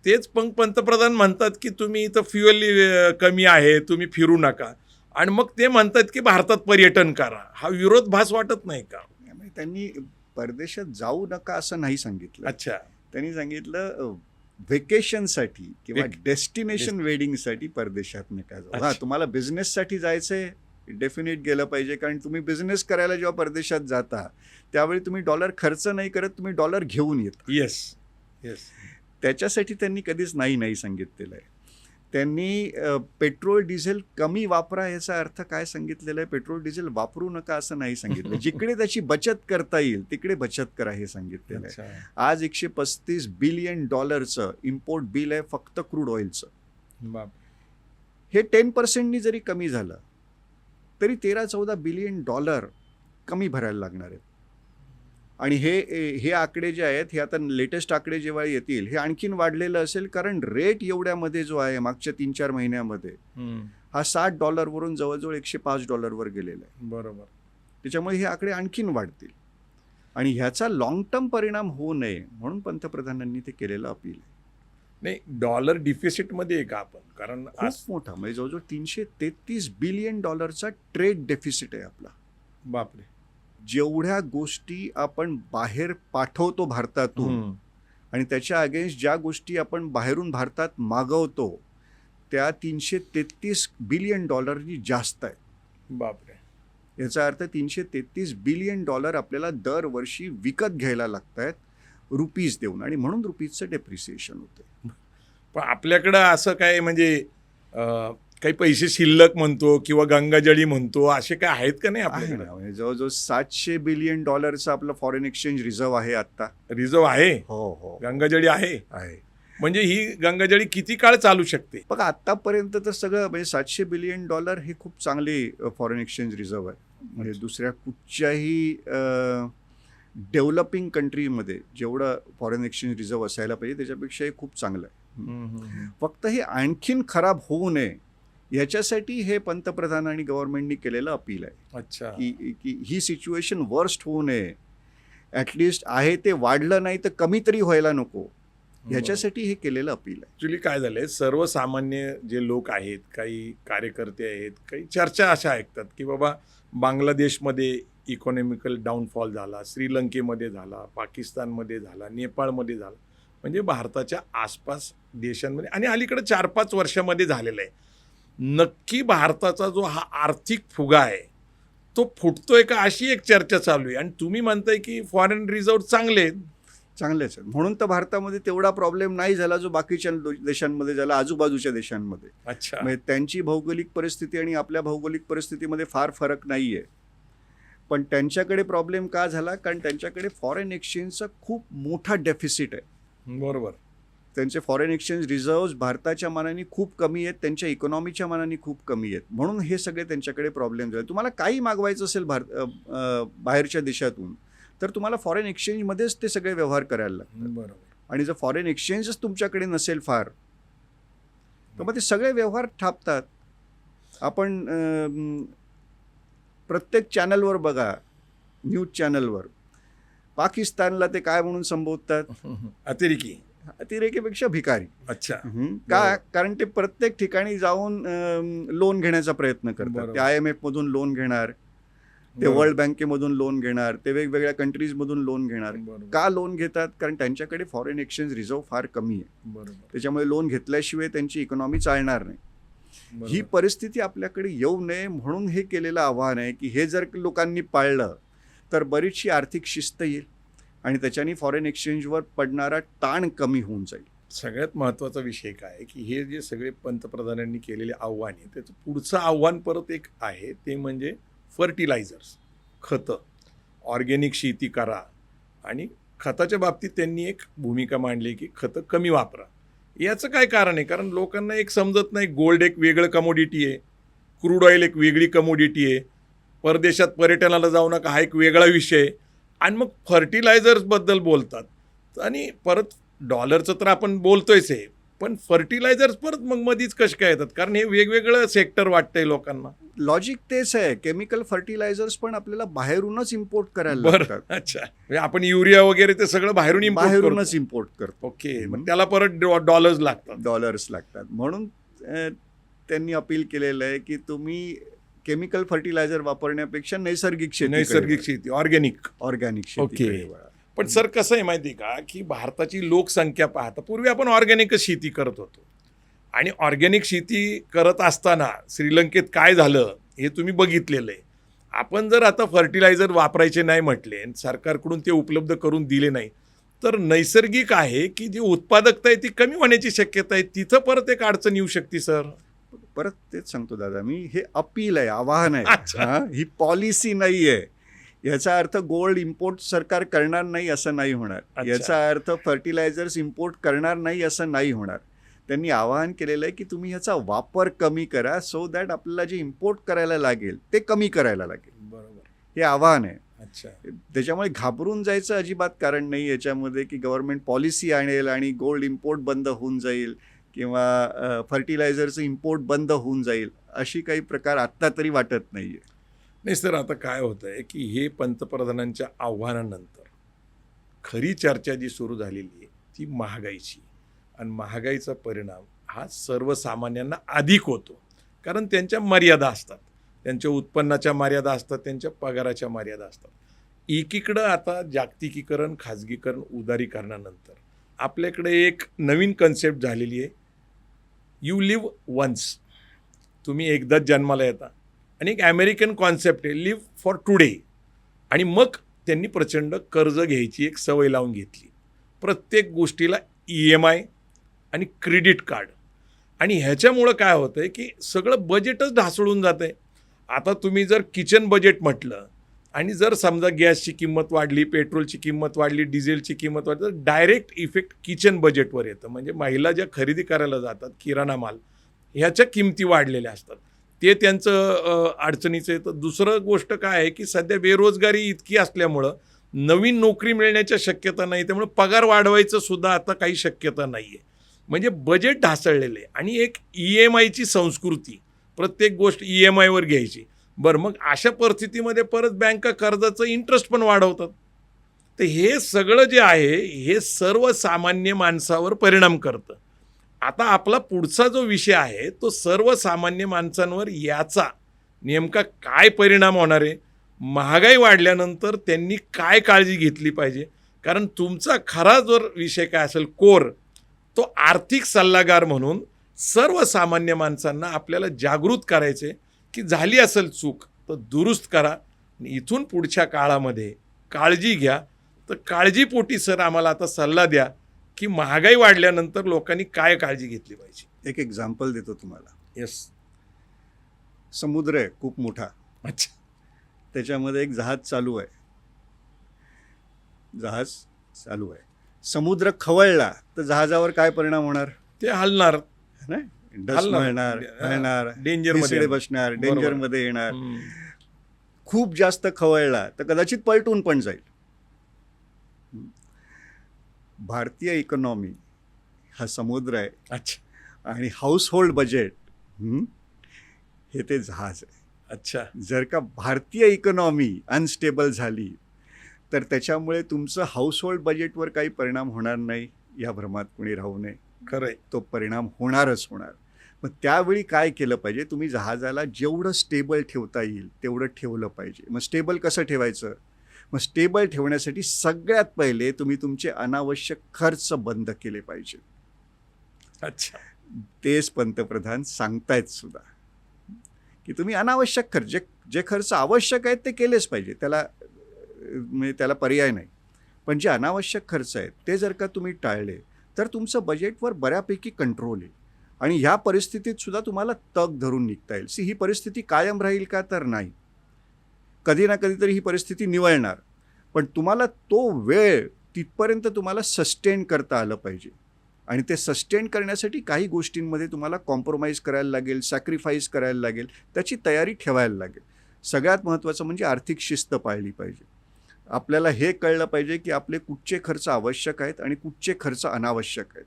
तेच पण पंतप्रधान म्हणतात की तुम्ही इथं फ्युएल कमी आहे, तुम्ही फिरू नका. आणि मग ते म्हणतात की भारतात पर्यटन करा. हा विरोधाभास वाटत नाही का? त्यामुळे त्यांनी परदेशात जाऊ नका असं नाही सांगितलं. अच्छा. त्यांनी सांगितलं व्हेकेशनसाठी किंवा डेस्टिनेशन वेडिंगसाठी परदेशात नका जाऊ. अच्छा. हा, तुम्हाला बिझनेससाठी जायचंय, डेफिनेट गेलं पाहिजे. कारण तुम्ही बिझनेस करायला जेव्हा परदेशात जाता त्यावेळी तुम्ही डॉलर खर्च नाही करत, तुम्ही डॉलर घेऊन येता. येस. येस. त्याच्यासाठी त्यांनी कधीच नाही सांगितलेलं आहे. त्यांनी पेट्रोल डिझेल कमी वापरा याचा अर्थ काय सांगितलेलं आहे? पेट्रोल डिझेल वापरू नका असं नाही सांगितलं. जिकडे त्याची बचत करता येईल तिकडे बचत करा हे सांगितलेलं आहे. अच्छा. आज 135 बिलियन डॉलरचं इम्पोर्ट बिल आहे फक्त क्रूड ऑइलचं. बाप. हे 10% जरी कमी झालं तरी 13-14 बिलियन डॉलर कमी भरायला लागणार आहेत. आणि हे आकडे जे आहेत, हे आता लेटेस्ट आकडे जेव्हा येतील हे आणखीन वाढलेलं असेल. कारण रेट एवढ्यामध्ये जो आहे मागच्या 3-4 महिन्यामध्ये हा $60 जवळजवळ $105 गेलेला आहे. बरोबर. त्याच्यामुळे हे आकडे आणखीन वाढतील आणि ह्याचा लॉंग टर्म परिणाम होऊ नये म्हणून पंतप्रधानांनी ते केलेलं अपील आहे. नाही, डॉलर डिफिसिटमध्ये आहे का आपण? कारण खूप मोठा, म्हणजे जवळजवळ $333 बिलियन ट्रेड डेफिसिट आहे आपला. बापरे. जेवढ्या गोष्टी आपण बाहेर पाठवतो भारतातून आणि त्याच्या अगेन्स्ट ज्या गोष्टी आपण बाहेरून भारतात मागवतो त्या $333 बिलियन जास्त आहेत. बापरे. याचा अर्थ $333 बिलियन आपल्याला दरवर्षी विकत घ्यायला लागत आहेत रुपीज देऊन, आणि म्हणून रुपीजचं डेप्रिसिएशन होते. पण आपल्याकडं असं काय म्हणजे काही पैसे शिल्लक म्हणतो किंवा गंगाजळी म्हणतो, असे काय आहेत का नाही आहे आपल्याकडे? ना, म्हणजे जवळजवळ $700 बिलियन आपलं फॉरेन एक्सचेंज रिझर्व्ह आहे आता. रिझर्व्ह आहे? हो. गंगाजळी आहे. म्हणजे ही गंगाजळी किती काळ चालू शकते? बघा, आतापर्यंत तर सगळं म्हणजे $700 बिलियन हे खूप चांगली फॉरेन एक्सचेंज रिझर्व्ह आहे. म्हणजे दुसऱ्या कुठच्याही डेव्हलपिंग कंट्रीमध्ये जेवढं फॉरेन एक्सचेंज रिझर्व्ह असायला पाहिजे त्याच्यापेक्षा हे खूप चांगलं आहे. फक्त हे आणखीन खराब होऊ नये याच्यासाठी हे पंतप्रधान आणि गव्हर्नमेंटनी केलेलं अपील आहे. अच्छा. की ही सिच्युएशन वर्स्ट होऊ नये, ॲटलिस्ट आहे ते वाढलं नाही तर कमी तरी व्हायला नको, ह्याच्यासाठी हे केलेलं अपील आहे. ॲक्च्युली काय झालंय, सर्वसामान्य जे लोक आहेत, काही कार्यकर्ते आहेत, काही चर्चा अशा ऐकतात की बाबा बांगलादेशमध्ये इकॉनॉमिकल डाऊनफॉल झाला, श्रीलंकेमध्ये झाला, पाकिस्तानमध्ये झाला, नेपाळमध्ये झाला, म्हणजे भारताच्या आसपास देशांमध्ये आणि अलीकडे 4-5 वर्षामध्ये झालेला आहे. नक्की भारताचा जो हा आर्थिक फुगा आहे तो फुटतोय का, अशी एक चर्चा चालू आहे. आणि तुम्ही म्हणताय की फॉरेन रिझर्व्ह चांगले आहेत. चांगलेच आहेत, म्हणून तर भारतामध्ये तेवढा प्रॉब्लेम नाही झाला जो बाकीच्या देशांमध्ये झाला, आजूबाजूच्या देशांमध्ये. अच्छा. म्हणजे त्यांची भौगोलिक परिस्थिती आणि आपल्या भौगोलिक परिस्थितीमध्ये फार फरक नाही आहे. पण त्यांच्याकडे प्रॉब्लेम का झाला, कारण त्यांच्याकडे फॉरेन एक्सचेंजचा खूप मोठा डेफिसिट आहे. बरोबर. त्यांचे फॉरेन एक्सचेंज रिझर्व्ह भारताच्या मानाने खूप कमी आहेत, त्यांच्या इकॉनॉमीच्या मानाने खूप कमी आहेत, म्हणून हे सगळे त्यांच्याकडे प्रॉब्लेम झाले. तुम्हाला काही मागवायचं असेल बाहेरच्या देशातून तर तुम्हाला फॉरेन एक्सचेंजमध्येच ते सगळे व्यवहार करायला लागतात. बरोबर. आणि जर फॉरेन एक्सचेंजच तुमच्याकडे नसेल फार, तर मग ते सगळे व्यवहार थांबतात. आपण प्रत्येक चॅनलवर बघा, न्यूज चॅनलवर पाकिस्तानला ते काय म्हणून संबोधतात, अतिरेकीपेक्षा भिकारी. अच्छा. का, कारण ते प्रत्येक ठिकाणी जाऊन लोन घेण्याचा प्रयत्न करतात. ते IMF मधून लोन घेणार, ते वर्ल्ड बँकेमधून लोन घेणार, ते वेगवेगळ्या कंट्रीजमधून लोन घेणार. का लोन घेतात, कारण त्यांच्याकडे फॉरेन एक्सचेंज रिझर्व्ह फार कमी आहे. बरोबर. त्याच्यामुळे लोन घेतल्याशिवाय त्यांची इकॉनॉमी चालणार नाही. ही परिस्थिती आपल्याकडे येऊ नये म्हणून हे केलेलं आव्हान आहे की हे जर लोकांनी पाळलं तर बरीचशी आर्थिक शिस्त येईल आणि त्याच्याने फॉरेन एक्सचेंजवर पडणारा ताण कमी होऊन जाईल. सगळ्यात महत्त्वाचा विषय काय आहे की हे जे सगळे पंतप्रधानांनी केलेले आव्हान आहे त्याचं पुढचं आव्हान परत एक आहे, ते म्हणजे फर्टिलायझर्स, खतं. ऑर्गॅनिक शेती करा आणि खताच्या बाबतीत त्यांनी एक भूमिका मांडली की खतं कमी वापरा. याचं काय कारण आहे, कारण लोकांना एक समजत नाही, गोल्ड एक वेगळं कमोडिटी आहे, क्रूड ऑइल एक वेगळी कमोडिटी आहे, परदेशात पर्यटनाला जाऊ नका हा एक वेगळा विषय, आणि मग फर्टिलायझर्सबद्दल बोलतात. आणि परत डॉलरचं तर आपण बोलतोयच आहे, पण फर्टिलायझर्स परत मग मधीच कशा काय येतात, कारण हे वेगवेगळं सेक्टर वाटतंय लोकांना. लॉजिक तेच आहे, केमिकल फर्टिलायझर्स पण आपल्याला बाहेरूनच इम्पोर्ट करायला लागतात. अच्छा. म्हणजे आपण युरिया वगैरे ते सगळं बाहेरूनच इम्पोर्ट करतो. ओके. मग त्याला परत डॉलर्स लागतात. म्हणून त्यांनी अपील केलेलं आहे की तुम्ही केमिकल फर्टिलायझर वापरण्यापेक्षा नैसर्गिक शेती, ऑर्गॅनिक शेती. पण सर कसं आहे माहिती का, की भारताची लोकसंख्या पाहता पूर्वी आपण ऑर्गॅनिकच शेती करत होतो, आणि ऑर्गॅनिक शेती करत असताना श्रीलंकेत काय झालं हे तुम्ही बघितलेलं आहे. आपण जर आता फर्टिलायझर वापरायचे नाही म्हटले, सरकारकडून ते उपलब्ध करून दिले नाही, तर नैसर्गिक आहे की जी उत्पादकता आहे ती कमी होण्याची शक्यता आहे, तिथं परत एक अडचण येऊ शकते. सर परत तेच सांगतो दादा मी, हे अपील आहे, आवाहन आहे, ही पॉलिसी नाही आहे. याचा अर्थ गोल्ड इम्पोर्ट सरकार करणार नाही असं नाही होणार, याचा अर्थ फर्टिलायझर्स इम्पोर्ट करणार नाही असं नाही होणार. त्यांनी आवाहन केलेलं आहे की तुम्ही ह्याचा वापर कमी करा, सो दॅट आपल्याला जे इम्पोर्ट करायला लागेल ते कमी करायला लागेल. बरोबर. हे आवाहन आहे. अच्छा. त्याच्यामुळे घाबरून जायचं अजिबात कारण नाही याच्यामध्ये की गव्हर्नमेंट पॉलिसी आणेल आणि गोल्ड इम्पोर्ट बंद होऊन जाईल किंवा फर्टिलायझरचं इम्पोर्ट बंद होऊन जाईल, अशी काही प्रकार आत्ता तरी वाटत नाही आहे. नाही सर, आता काय होतं आहे की हे पंतप्रधानांच्या आव्हानानंतर खरी चर्चा जी सुरू झालेली आहे ती महागाईची, आणि महागाईचा परिणाम हा सर्वसामान्यांना अधिक होतो, कारण त्यांच्या मर्यादा असतात, त्यांच्या उत्पन्नाच्या मर्यादा असतात, त्यांच्या पगाराच्या मर्यादा असतात. एकीकडं आता जागतिकीकरण, खाजगीकरण, उदारीकरणानंतर आपल्याकडे एक नवीन कन्सेप्ट झालेली आहे, यू लिव्ह वन्स, तुम्ही एकदाच जन्माला येता. आणि एक अमेरिकन कॉन्सेप्ट आहे लिव्ह फॉर टुडे. आणि मग त्यांनी प्रचंड कर्ज घ्यायची एक सवय लावून घेतली, प्रत्येक गोष्टीला EMI आणि क्रेडिट कार्ड. आणि ह्याच्यामुळं काय होतं आहे की सगळं बजेटच ढासळून जातं आहे. आता तुम्ही जर किचन बजेट म्हटलं आणि जर समजा गॅसची किंमत वाढली, पेट्रोलची किंमत वाढली, डिझेलची किंमत वाढली, तर डायरेक्ट इफेक्ट किचन बजेटवर येतं. म्हणजे महिला ज्या खरेदी करायला जातात किराणा माल, ह्याच्या किमती वाढलेल्या असतात, ते त्यांचं अडचणीचं येतं. दुसरं गोष्ट काय आहे की सध्या बेरोजगारी इतकी असल्यामुळं नवीन नोकरी मिळण्याच्या शक्यता नाही, त्यामुळे पगार वाढवायचं सुद्धा आता काही शक्यता नाही आहे. म्हणजे बजेट ढासळलेलं आहे आणि एक EMIची संस्कृती, प्रत्येक गोष्ट EMIवर घ्यायची. बरं, मग अशा परिस्थितीमध्ये परत बँका कर्जाचं इंटरेस्ट पण वाढवतात. तर हे सगळं जे आहे हे सर्वसामान्य माणसावर परिणाम करतं. आता आपला पुढचा जो विषय आहे तो सर्वसामान्य माणसांवर याचा नेमका काय परिणाम होणार आहे, महागाई वाढल्यानंतर त्यांनी काय काळजी घेतली पाहिजे. कारण तुमचा खरा जर विषय काय असेल कोर, तो आर्थिक सल्लागार म्हणून सर्वसामान्य माणसांना आपल्याला जागृत करायचे की झाली असेल चूक तर दुरुस्त करा. इथून पुढच्या काळामध्ये काळजी घ्या. तर काळजीपोटी सर आम्हाला आता सल्ला द्या की महागाई वाढल्यानंतर लोकांनी काय काळजी घेतली पाहिजे. एक एक्झाम्पल देतो तुम्हाला. येस. समुद्र आहे खूप मोठा, अच्छा. त्याच्यामध्ये एक जहाज चालू आहे. समुद्र खवळला तर जहाजावर काय परिणाम होणार? ते हलणार, नाही, डस्ट हलणार, डेंजरमध्ये बसणार, बरोबर. डेंजरमध्ये येणार. खूप जास्त खवळला तर कदाचित पलटून पण जाईल. भारतीय इकॉनॉमी हा समुद्र आहे. अच्छा. आणि हाऊसहोल्ड बजेट हे ते जहाज आहे. अच्छा. जर का भारतीय इकॉनॉमी अनस्टेबल झाली तर त्याच्यामुळे तुमचं हाऊसहोल्ड बजेटवर काही परिणाम होणार नाही, या भ्रमात कोणी राहू नये. खरंय. तो परिणाम होणारच होणार. मग त्यावेळी काय केलं पाहिजे? तुम्ही जहाजाला जेवढं स्टेबल ठेवता येईल तेवढं ठेवलं पाहिजे. मग स्टेबल कसं ठेवायचं? मग स्टेबल ठेवण्यासाठी सगळ्यात पहिले तुम्ही तुमचे अनावश्यक खर्च बंद केले पाहिजे. अच्छा. तेच पंतप्रधान सांगतायत सुद्धा की तुम्ही अनावश्यक खर्च, जे खर्च आवश्यक आहेत ते केलेच पाहिजे, त्याला पर्याय नाही. पण जे अनावश्यक खर्च आहेत ते जर का तुम्ही टाळले तर तुमचं बजेटवर बऱ्यापैकी कंट्रोल येईल. आणि ह्या परिस्थितीत सुद्धा तुम्हाला तग धरून निघता येईल. ही परिस्थिती कायम राहील का? तर नाही. कधी ना कधीतरी ही परिस्थिती निवळणार. पण तुम्हाला तो वेळ तिथपर्यंत तुम्हाला सस्टेन करता आलं पाहिजे. आणि ते सस्टेन करण्यासाठी काही गोष्टींमध्ये तुम्हाला कॉम्प्रोमाइज करायला लागेल, सॅक्रिफाईस करायला लागेल, त्याची तयारी ठेवायला लागेल. सगळ्यात महत्त्वाचं म्हणजे आर्थिक शिस्त पाळली पाहिजे. आपल्याला हे कळलं पाहिजे की आपले कुठचे खर्च आवश्यक आहेत आणि कुठचे खर्च अनावश्यक आहेत,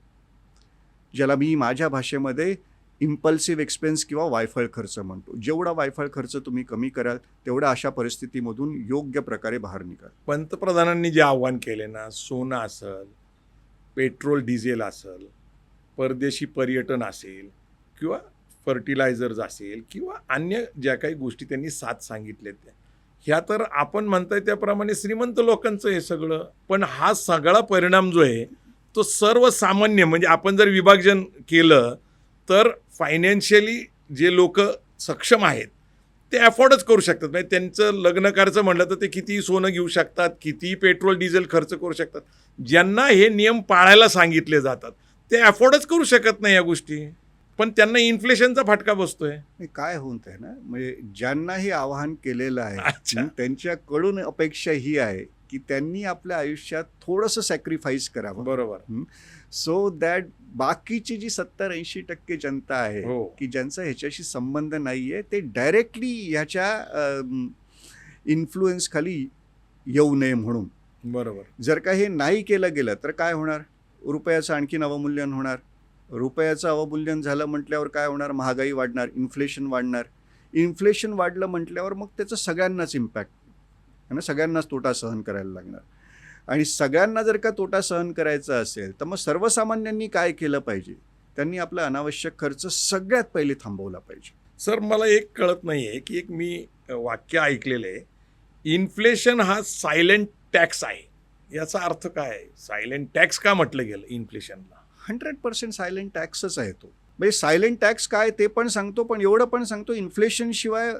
ज्याला मी माझ्या भाषेमध्ये इम्पल्सिव्ह एक्सपेन्स किंवा वायफळ खर्च म्हणतो. जेवढा वायफळ खर्च तुम्ही कमी कराल तेवढा अशा परिस्थितीमधून योग्य प्रकारे बाहेर निघाल. पंतप्रधानांनी जे आव्हान केले ना, सोनं असेल, पेट्रोल डिझेल असेल, परदेशी पर्यटन असेल किंवा फर्टिलायझर्स असेल किंवा अन्य ज्या काही गोष्टी त्यांनी 7 सांगितल्यात त्या, ह्या तर आपण म्हणताय त्याप्रमाणे श्रीमंत लोकांचं हे सगळं. पण हा सगळा परिणाम जो आहे तो सर्वसामान्य, म्हणजे आपण जर विभाजन केलं तर फायनान्शियली जे लोक सक्षम आहेत ते अफोर्डच करू शकतात. म्हणजे त्यांचं लग्न करायचं म्हटलं तर ते कितीही सोनं घेऊ शकतात, कितीही पेट्रोल डिझेल खर्च करू शकतात. ज्यांना हे नियम पाळायला सांगितले जातात ते अफोर्डच करू शकत नाही या गोष्टी, पण त्यांना इन्फ्लेशनचा फटका बसतोय. काय होत आहे ना, म्हणजे ज्यांना हे आवाहन केलेलं अच्छा. आहे त्यांच्याकडून अपेक्षा ही आहे की त्यांनी आपल्या आयुष्यात थोडंसं सॅक्रिफाईस करावं. बरोबर. सो दॅट बाकीची जी 70-80% जनता आहे हो. की ज्यांचा ह्याच्याशी संबंध नाही आहे ते डायरेक्टली ह्याच्या इन्फ्लुएन्स खाली येऊ नये म्हणून. बरोबर. जर का हे नाही केलं गेलं तर काय होणार? रुपयाचं आणखीन अवमूल्यन होणार. रुपयाचं अवमूल्यन झालं म्हटल्यावर काय होणार? महागाई वाढणार, इन्फ्लेशन वाढणार. इन्फ्लेशन वाढलं म्हटल्यावर मग त्याचं सगळ्यांनाच इम्पॅक्ट आहे ना, सगळ्यांनाच तोटा सहन करायला लागणार. आणि सगळ्यांना जर का तोटा सहन करायचा असेल तर मग सर्वसामान्यांनी काय केलं पाहिजे? त्यांनी आपला अनावश्यक खर्च सगळ्यात पहिले थांबवला पाहिजे. सर, मला एक कळत नाही आहे की एक मी वाक्य ऐकलेलं आहे, इन्फ्लेशन हा सायलेंट टॅक्स आहे. याचा अर्थ काय आहे? सायलेंट टॅक्स का म्हटलं गेलं इन्फ्लेशनला? 100% सायलेंट टॅक्सच आहे तो. म्हणजे सायलेंट टॅक्स काय ते पण सांगतो, पण एवढं पण सांगतो इन्फ्लेशन शिवाय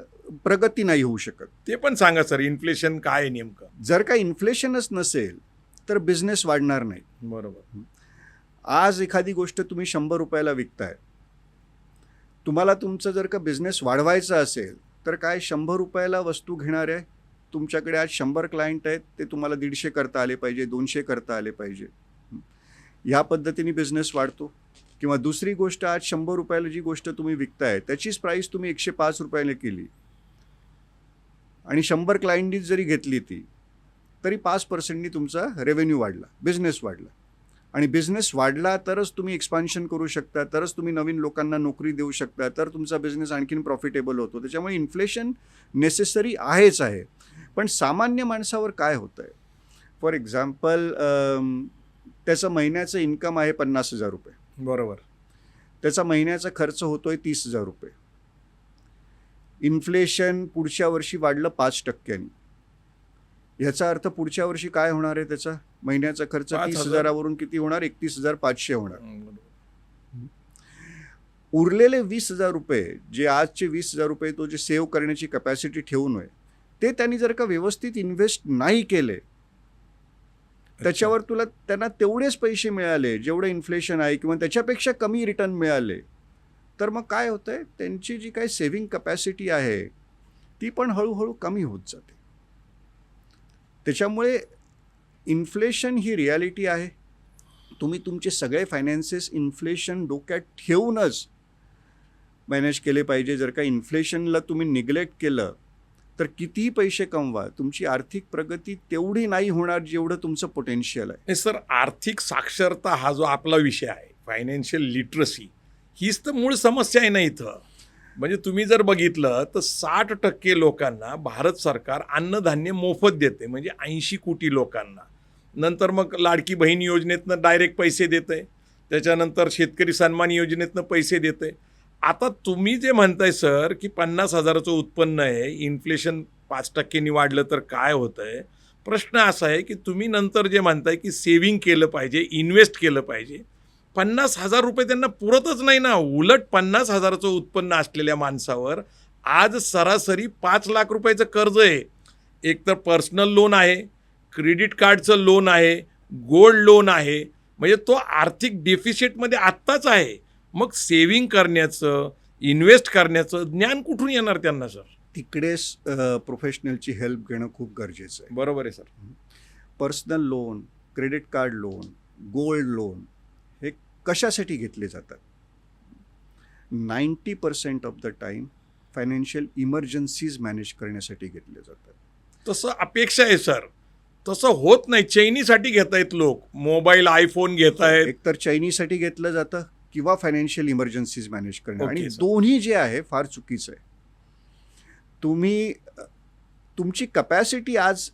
प्रगती नाही होऊ शकत. ते पण सांगा सर, इन्फ्लेशन काय आहे नेमकं? जर का इन्फ्लेशनच नसेल तर बिझनेस वाढणार नाही. बरोबर. आज एखादी गोष्ट तुम्ही 100 रुपयाला विकताय, तुम्हाला तुमचं जर का बिझनेस वाढवायचा असेल तर काय 100 रुपयाला वस्तू घेणारे तुमच्याकडे आज 100 क्लायंट आहेत, ते तुम्हाला 150 करता आले पाहिजे, 200 करता आले पाहिजे. ह्या पद्धतीने बिझनेस वाढतो. किंवा दुसरी गोष्ट, आज 100 रुपयाला जी गोष्ट तुम्ही विकताय त्याचीच प्राईस तुम्ही 105 रुपयाला केली आणि 100 क्लायंटनी जरी घेतली ती तरी 5%नी तुमचा रेव्हेन्यू वाढला, बिझनेस वाढला. आणि बिझनेस वाढला तरच तुम्ही एक्सपान्शन करू शकता, तरच तुम्ही नवीन लोकांना नोकरी देऊ शकता, तर तुमचा बिझनेस आणखीन प्रॉफिटेबल होतो. त्याच्यामुळे इन्फ्लेशन नेसेसरी आहेच आहे. पण सामान्य माणसावर काय होतं आहे? फॉर एक्झाम्पल त्याचं महिन्याचं इन्कम आहे ₹50,000. बरोबर. त्याचा महिन्याचा खर्च होतो आहे ₹30,000. इन्फ्लेशन पुढच्या वर्षी वाढलं 5%. ह्याचा अर्थ पुढच्या वर्षी काय होणार आहे? त्याचा महिन्याचा खर्च 5,000 30,000वरून किती होणार? 31,500 होणार. बरोबर. उरलेले ₹20,000 जे आजचे ₹20,000 तो जे सेव्ह करण्याची कॅपॅसिटी ठेवून आहे, ते त्यांनी जर का व्यवस्थित इन्व्हेस्ट नाही केले, त्याच्यावर त्यांना तेवढेच पैसे मिळाले जेवढे इन्फ्लेशन आहे किंवा त्याच्यापेक्षा कमी रिटर्न मिळाले, तर मग काय होतंय? त्यांची जी काही सेव्हिंग कॅपॅसिटी आहे ती पण हळूहळू कमी होत जाते. त्याच्यामुळे इन्फ्लेशन ही रियालिटी आहे. तुम्ही तुमचे सगळे फायनान्सेस इन्फ्लेशन डोक्यात ठेवूनच मॅनेज केले पाहिजे. जर का इन्फ्लेशनला तुम्ही निग्लेक्ट केलं तर कितीही पैसे कमवा, तुमची आर्थिक प्रगती तेवढी नाही होणार जेवढं तुमचं पोटेन्शियल आहे. नाही सर, आर्थिक साक्षरता हा जो आपला विषय आहे, फायनान्शियल लिटरसी, हीच तर मूळ समस्या आहे ना इथं. म्हणजे तुम्ही जर बघितलं तर 60% लोकांना भारत सरकार अन्नधान्य मोफत देते, म्हणजे 80 कोटी लोकांना. नंतर मग लाडकी बहीण योजनेतनं डायरेक्ट पैसे देते, त्याच्यानंतर शेतकरी सन्मान योजनेतनं पैसे देते. आता तुम्ही जे म्हणताय सर की 50,000चं उत्पन्न आहे, इन्फ्लेशन 5%नी वाढलं तर काय होतंय? प्रश्न असा आहे की तुम्ही नंतर जे म्हणताय की सेव्हिंग केलं पाहिजे, इन्व्हेस्ट केलं पाहिजे, ₹50,000 त्यांना पुरतच नाही ना. उलट 50,000चं उत्पन्न असलेल्या माणसावर आज सरासरी ₹5,00,000चं कर्ज आहे. एक तर पर्सनल लोन आहे, क्रेडिट कार्डचं लोन आहे, गोल्ड लोन आहे. म्हणजे तो आर्थिक डेफिसिटमध्ये आत्ताच आहे. मग सेव्हिंग करण्याचं, इन्व्हेस्ट करण्याचं ज्ञान कुठून येणार त्यांना सर? तिकडेच प्रोफेशनलची हेल्प घेणं खूप गरजेचं आहे. बरोबर आहे sir. Personal loan, credit card loan, gold loan हे कशासाठी घेतले जातात? 90% of the time financial emergencies manage करण्यासाठी घेतले जातात. तसं अपेक्षा आहे सर, तसं होत नाही. चैनीसाठी घेत आहेत लोक, मोबाईल, आयफोन घेत आहेत. एकतर चैनीसाठी घेतलं जातं किंवा फायनान्शियल इमर्जन्सीज मॅनेज करणं. आणि Okay, sir. दोन्ही जे आहे फार चुकीचं आहे. तुमची कपॅसिटी आज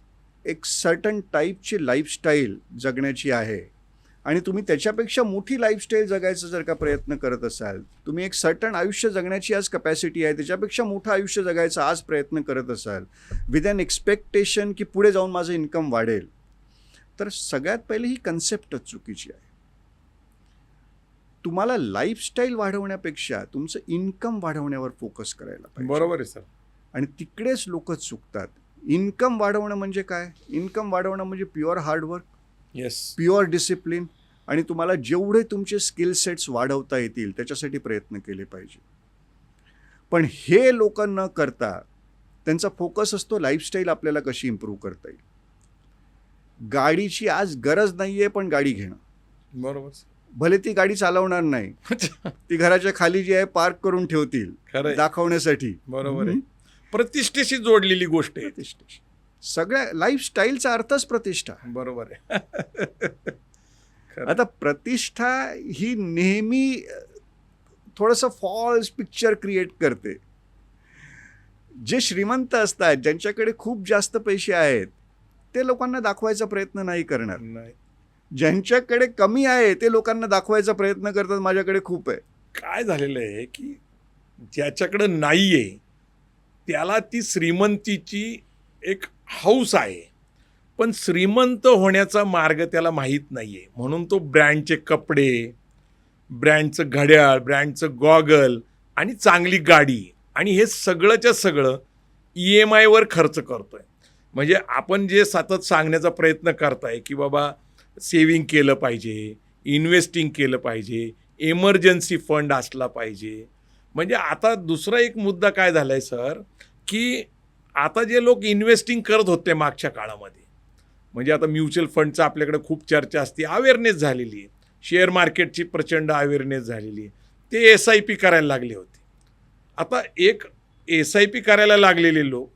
एक सर्टन टाईपची लाईफस्टाईल जगण्याची आहे आणि तुम्ही त्याच्यापेक्षा मोठी लाईफस्टाईल जगायचा जर का प्रयत्न करत असाल, तुम्ही एक सर्टन आयुष्य जगण्याची आज कपॅसिटी आहे, त्याच्यापेक्षा मोठं आयुष्य जगायचा आज प्रयत्न करत असाल विथ ॲन एक्सपेक्टेशन की पुढे जाऊन माझं इन्कम वाढेल, तर सगळ्यात पहिले ही कन्सेप्टच चुकीची आहे. तुम्हाला लाईफस्टाईल वाढवण्यापेक्षा तुमचं इन्कम वाढवण्यावर फोकस करायला पाहिजे. बरोबर आहे सर. आणि तिकडेच लोक चुकतात. इन्कम वाढवणं म्हणजे काय? इन्कम वाढवणं म्हणजे pure hard work, yes. Pure discipline आणि तुम्हाला जेवढे तुमचे स्किल सेट्स वाढवता येतील त्याच्यासाठी प्रयत्न केले पाहिजे. पण हे लोक न करता त्यांचा फोकस असतो लाईफस्टाईल आपल्याला कशी इम्प्रूव्ह करता येईल. गाडीची आज गरज नाही आहे, पण गाडी घेणं. बरोबर. भले ती गाडी चालवणार नाही, ती घराच्या खाली जी आहे पार्क करून ठेवतील खरंय. दाखवण्यासाठी. बरोबर आहे. प्रतिष्ठेशी जोडलेली गोष्ट आहे. प्रतिष्ठा. सगळ्या लाईफस्टाईलचा अर्थच प्रतिष्ठा. बरोबर आहे. आता प्रतिष्ठा ही नेहमी थोडंसं फॉल्स पिक्चर क्रिएट करते. जे श्रीमंत असतात, ज्यांच्याकडे खूप जास्त पैसे आहेत, ते लोकांना दाखवायचा प्रयत्न नाही करणार. नाही. ज्यांच्याकडे कमी आहे ते लोकांना दाखवायचा प्रयत्न करतात माझ्याकडे खूप आहे. काय झालेलं आहे की ज्याच्याकडं नाही आहे त्याला ती श्रीमंतीची एक हौस आहे, पण श्रीमंत होण्याचा मार्ग त्याला माहीत नाही आहे. म्हणून तो ब्रँडचे कपडे, ब्रँडचं घड्याळ, ब्रँडचं गॉगल आणि चांगली गाडी आणि हे सगळंच्या सगळं EMIवर खर्च करतोय. म्हणजे आपण जे सतत सांगण्याचा प्रयत्न करताय की बाबा सेव्हिंग केलं पाहिजे, इन्व्हेस्टिंग केलं पाहिजे, एमर्जन्सी फंड असला पाहिजे. म्हणजे आता दुसरा एक मुद्दा काय झाला आहे सर, की आता जे लोक इन्व्हेस्टिंग करत होते मागच्या काळामध्ये, म्हणजे आता म्युच्युअल फंडचं आपल्याकडे खूप चर्चा असते, अवेअरनेस झालेली आहे, शेअर मार्केटची प्रचंड अवेअरनेस झालेली आहे, ते SIP करायला लागले होते. आता एक SIP करायला लागलेले लोक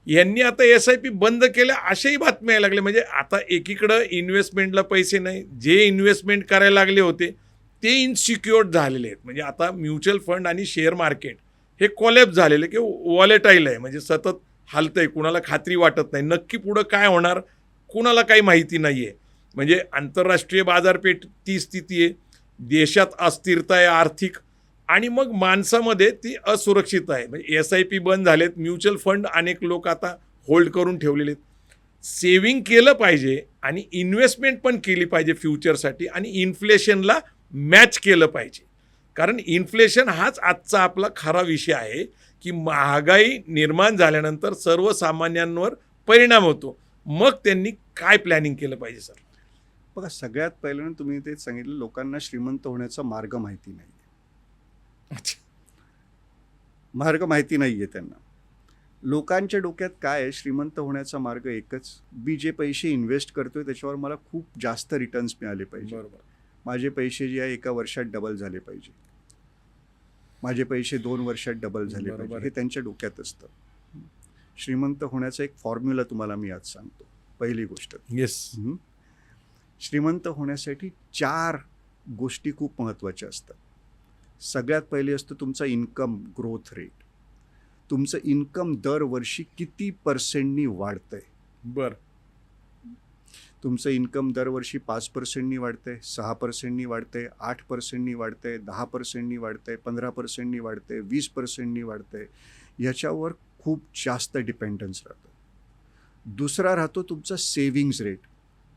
यांनी आता SIP बंद केल्या अशाही बातम्या यायला लागल्या. म्हणजे आता एकीकडं इन्व्हेस्टमेंटला पैसे नाही, जे इन्व्हेस्टमेंट करायला लागले होते ते इनसिक्युअर्ड झालेले आहेत. म्हणजे आता म्युच्युअल फंड आणि शेअर मार्केट हे कोलॅप्स झालेले किंवा वॉलेटाईल आहे, म्हणजे सतत हालतंय, कुणाला खात्री वाटत नाही, नक्की पुढं काय होणार कुणाला काही माहिती नाही आहे. म्हणजे आंतरराष्ट्रीय बाजारपेठ ती स्थिती आहे, देशात अस्थिरता आहे आर्थिक, आणि मग माणसामध्ये ती असुरक्षित आहे. म्हणजे SIP बंद झालेत, म्युच्युअल फंड अनेक लोक आता होल्ड करून ठेवलेले आहेत. सेव्हिंग केलं पाहिजे आणि इन्व्हेस्टमेंट पण केली पाहिजे फ्युचरसाठी, आणि इन्फ्लेशनला मॅच केलं पाहिजे. कारण इन्फ्लेशन हाच आजचा आपला खरा विषय आहे, की महागाई निर्माण झाल्यानंतर सर्वसामान्यांवर परिणाम होतो. मग त्यांनी काय प्लॅनिंग केलं पाहिजे सर? बघा, सगळ्यात पहिल्यांदा तुम्ही तेच सांगितलं, लोकांना श्रीमंत होण्याचा मार्ग माहिती नाही. अच्छा. मार्ग माहिती नाही आहे त्यांना. लोकांच्या डोक्यात काय आहे, श्रीमंत होण्याचा मार्ग एकच, मी जे पैसे इन्व्हेस्ट करतोय त्याच्यावर मला खूप जास्त रिटर्न्स मिळाले पाहिजे, बरोबर. माझे पैसे जे आहे एका वर्षात डबल झाले पाहिजे, माझे पैसे 2 वर्षात डबल झाले बरोबर. पाहिजे, हे त्यांच्या डोक्यात असतं. श्रीमंत होण्याचा एक फॉर्म्युला तुम्हाला मी आज सांगतो. पहिली गोष्ट, येस. श्रीमंत होण्यासाठी 4 गोष्टी खूप महत्त्वाच्या असतात. सगळ्यात पहिली असतं तुमचा इन्कम ग्रोथ रेट. तुमचं इन्कम दरवर्षी किती % वाढतंय. बर. तुमचं इन्कम दरवर्षी 5% वाढतंय, 6% वाढतंय, 8% वाढतंय, 10% वाढतंय, 15% वाढतंय, 20% वाढतंय. याच्यावर खूप जास्त डिपेंडन्स राहतं. दुसरा राहतो तुमचा सेव्हिंग्ज रेट.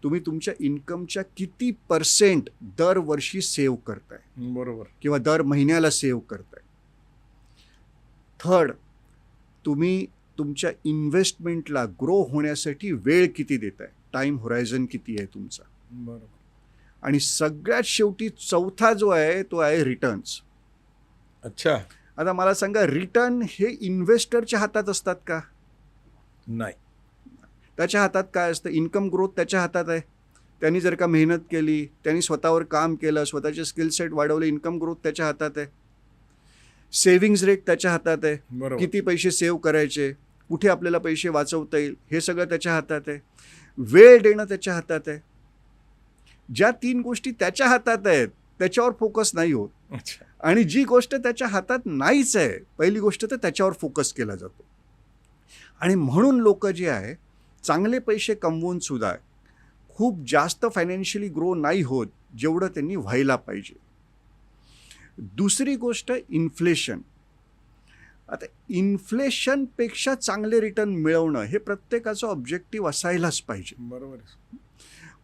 तुम्ही तुमच्या इन्कमच्या किती % दरवर्षी सेव्ह करताय बरोबर. किंवा दर महिन्याला सेव्ह करताय. थर्ड, तुम्ही तुमच्या इन्व्हेस्टमेंटला ग्रो होण्यासाठी वेळ किती देताय, टाईम होरायझन किती आहे तुमचा. बरोबर. आणि सगळ्यात शेवटी चौथा जो आहे तो आहे रिटर्न्स. अच्छा. आता मला सांगा, रिटर्न हे इन्व्हेस्टरच्या हातात असतात का? नाही. त्याच्या हातात काय असतं? इन्कम ग्रोथ त्याच्या हातात आहे. त्यांनी जर का मेहनत केली, त्यांनी स्वतःवर काम केलं, स्वतःचे स्किल सेट वाढवले, इन्कम ग्रोथ त्याच्या हातात आहे. सेव्हिंग्ज रेट त्याच्या हातात आहे. बरोबर. किती पैसे सेव्ह करायचे, कुठे आपल्याला पैसे वाचवता येईल, हे सगळं त्याच्या हातात आहे. वेळ देणं त्याच्या हातात आहे. ज्या 3 गोष्टी त्याच्या हातात आहेत त्याच्यावर फोकस नाही होत. अच्छा. आणि जी गोष्ट त्याच्या हातात नाहीच आहे, पहिली गोष्ट तर त्याच्यावर फोकस केला जातो. आणि म्हणून लोक जे आहे चांगले पैसे कमवून सुद्धा खूप जास्त फायनान्शियली ग्रो नाही होत जेवढं त्यांनी व्हायला पाहिजे. दुसरी गोष्ट इन्फ्लेशन. आता इन्फ्लेशनपेक्षा चांगले रिटर्न मिळवणं हे प्रत्येकाचं ऑब्जेक्टिव्ह असायलाच पाहिजे. बरोबर.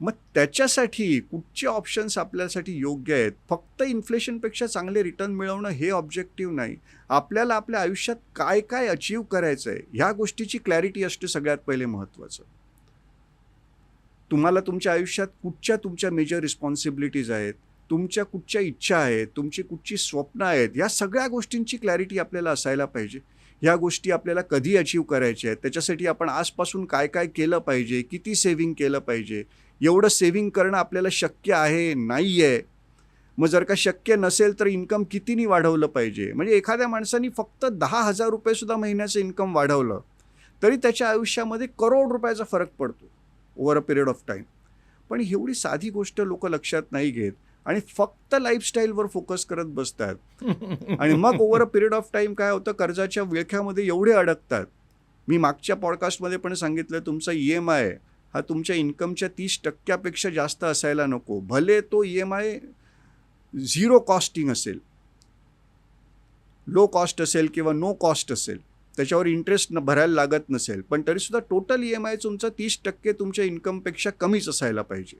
मग त्याच्यासाठी कुठचे ऑप्शन्स आपल्यासाठी योग्य आहेत? फक्त इन्फ्लेशनपेक्षा चांगले रिटर्न मिळवणं हे ऑब्जेक्टिव्ह नाही. आपल्याला आपल्या आयुष्यात काय काय अचीव करायचं आहे ह्या गोष्टीची क्लॅरिटी असते सगळ्यात पहिले महत्त्वाचं. तुम्हाला तुमच्या आयुष्यात कुठच्या तुमच्या मेजर रिस्पॉन्सिबिलिटीज आहेत, तुमच्या कुठच्या इच्छा आहेत, तुमची कुठची स्वप्न आहेत, या सगळ्या गोष्टींची क्लॅरिटी आपल्याला असायला पाहिजे. ह्या गोष्टी आपल्याला कधी अचीव करायच्या आहेत, त्याच्यासाठी आपण आजपासून काय काय केलं पाहिजे, किती सेव्हिंग केलं पाहिजे, एवढं सेव्हिंग करणं आपल्याला शक्य आहे नाही आहे. मग जर का शक्य नसेल तर इन्कम कितीनी वाढवलं पाहिजे. म्हणजे एखाद्या माणसाने फक्त 10,000 रुपयेसुद्धा महिन्याचं इन्कम वाढवलं तरी त्याच्या आयुष्यामध्ये करोड रुपयाचा फरक पडतो over a period of time. पण एवढी साधी गोष्ट लोक लक्षात नाही घेत आणि फक्त लाईफस्टाईलवर फोकस करत बसतात. आणि मग over a period of time काय होतं, कर्जाच्या विळख्यामध्ये एवढे अडकतात. मी मागच्या पॉडकास्टमध्ये पण सांगितलं, तुमचा EMI हा तुमच्या इन्कमच्या 30% जास्त असायला नको. भले तो EMI 0 कॉस्टिंग असेल, लो कॉस्ट असेल किंवा नो कॉस्ट असेल, त्याच्यावर इंटरेस्ट भरायला लागत नसेल, पण तरीसुद्धा टोटल EMI तुमचा 30% तुमच्या इन्कमपेक्षा कमीच असायला पाहिजे.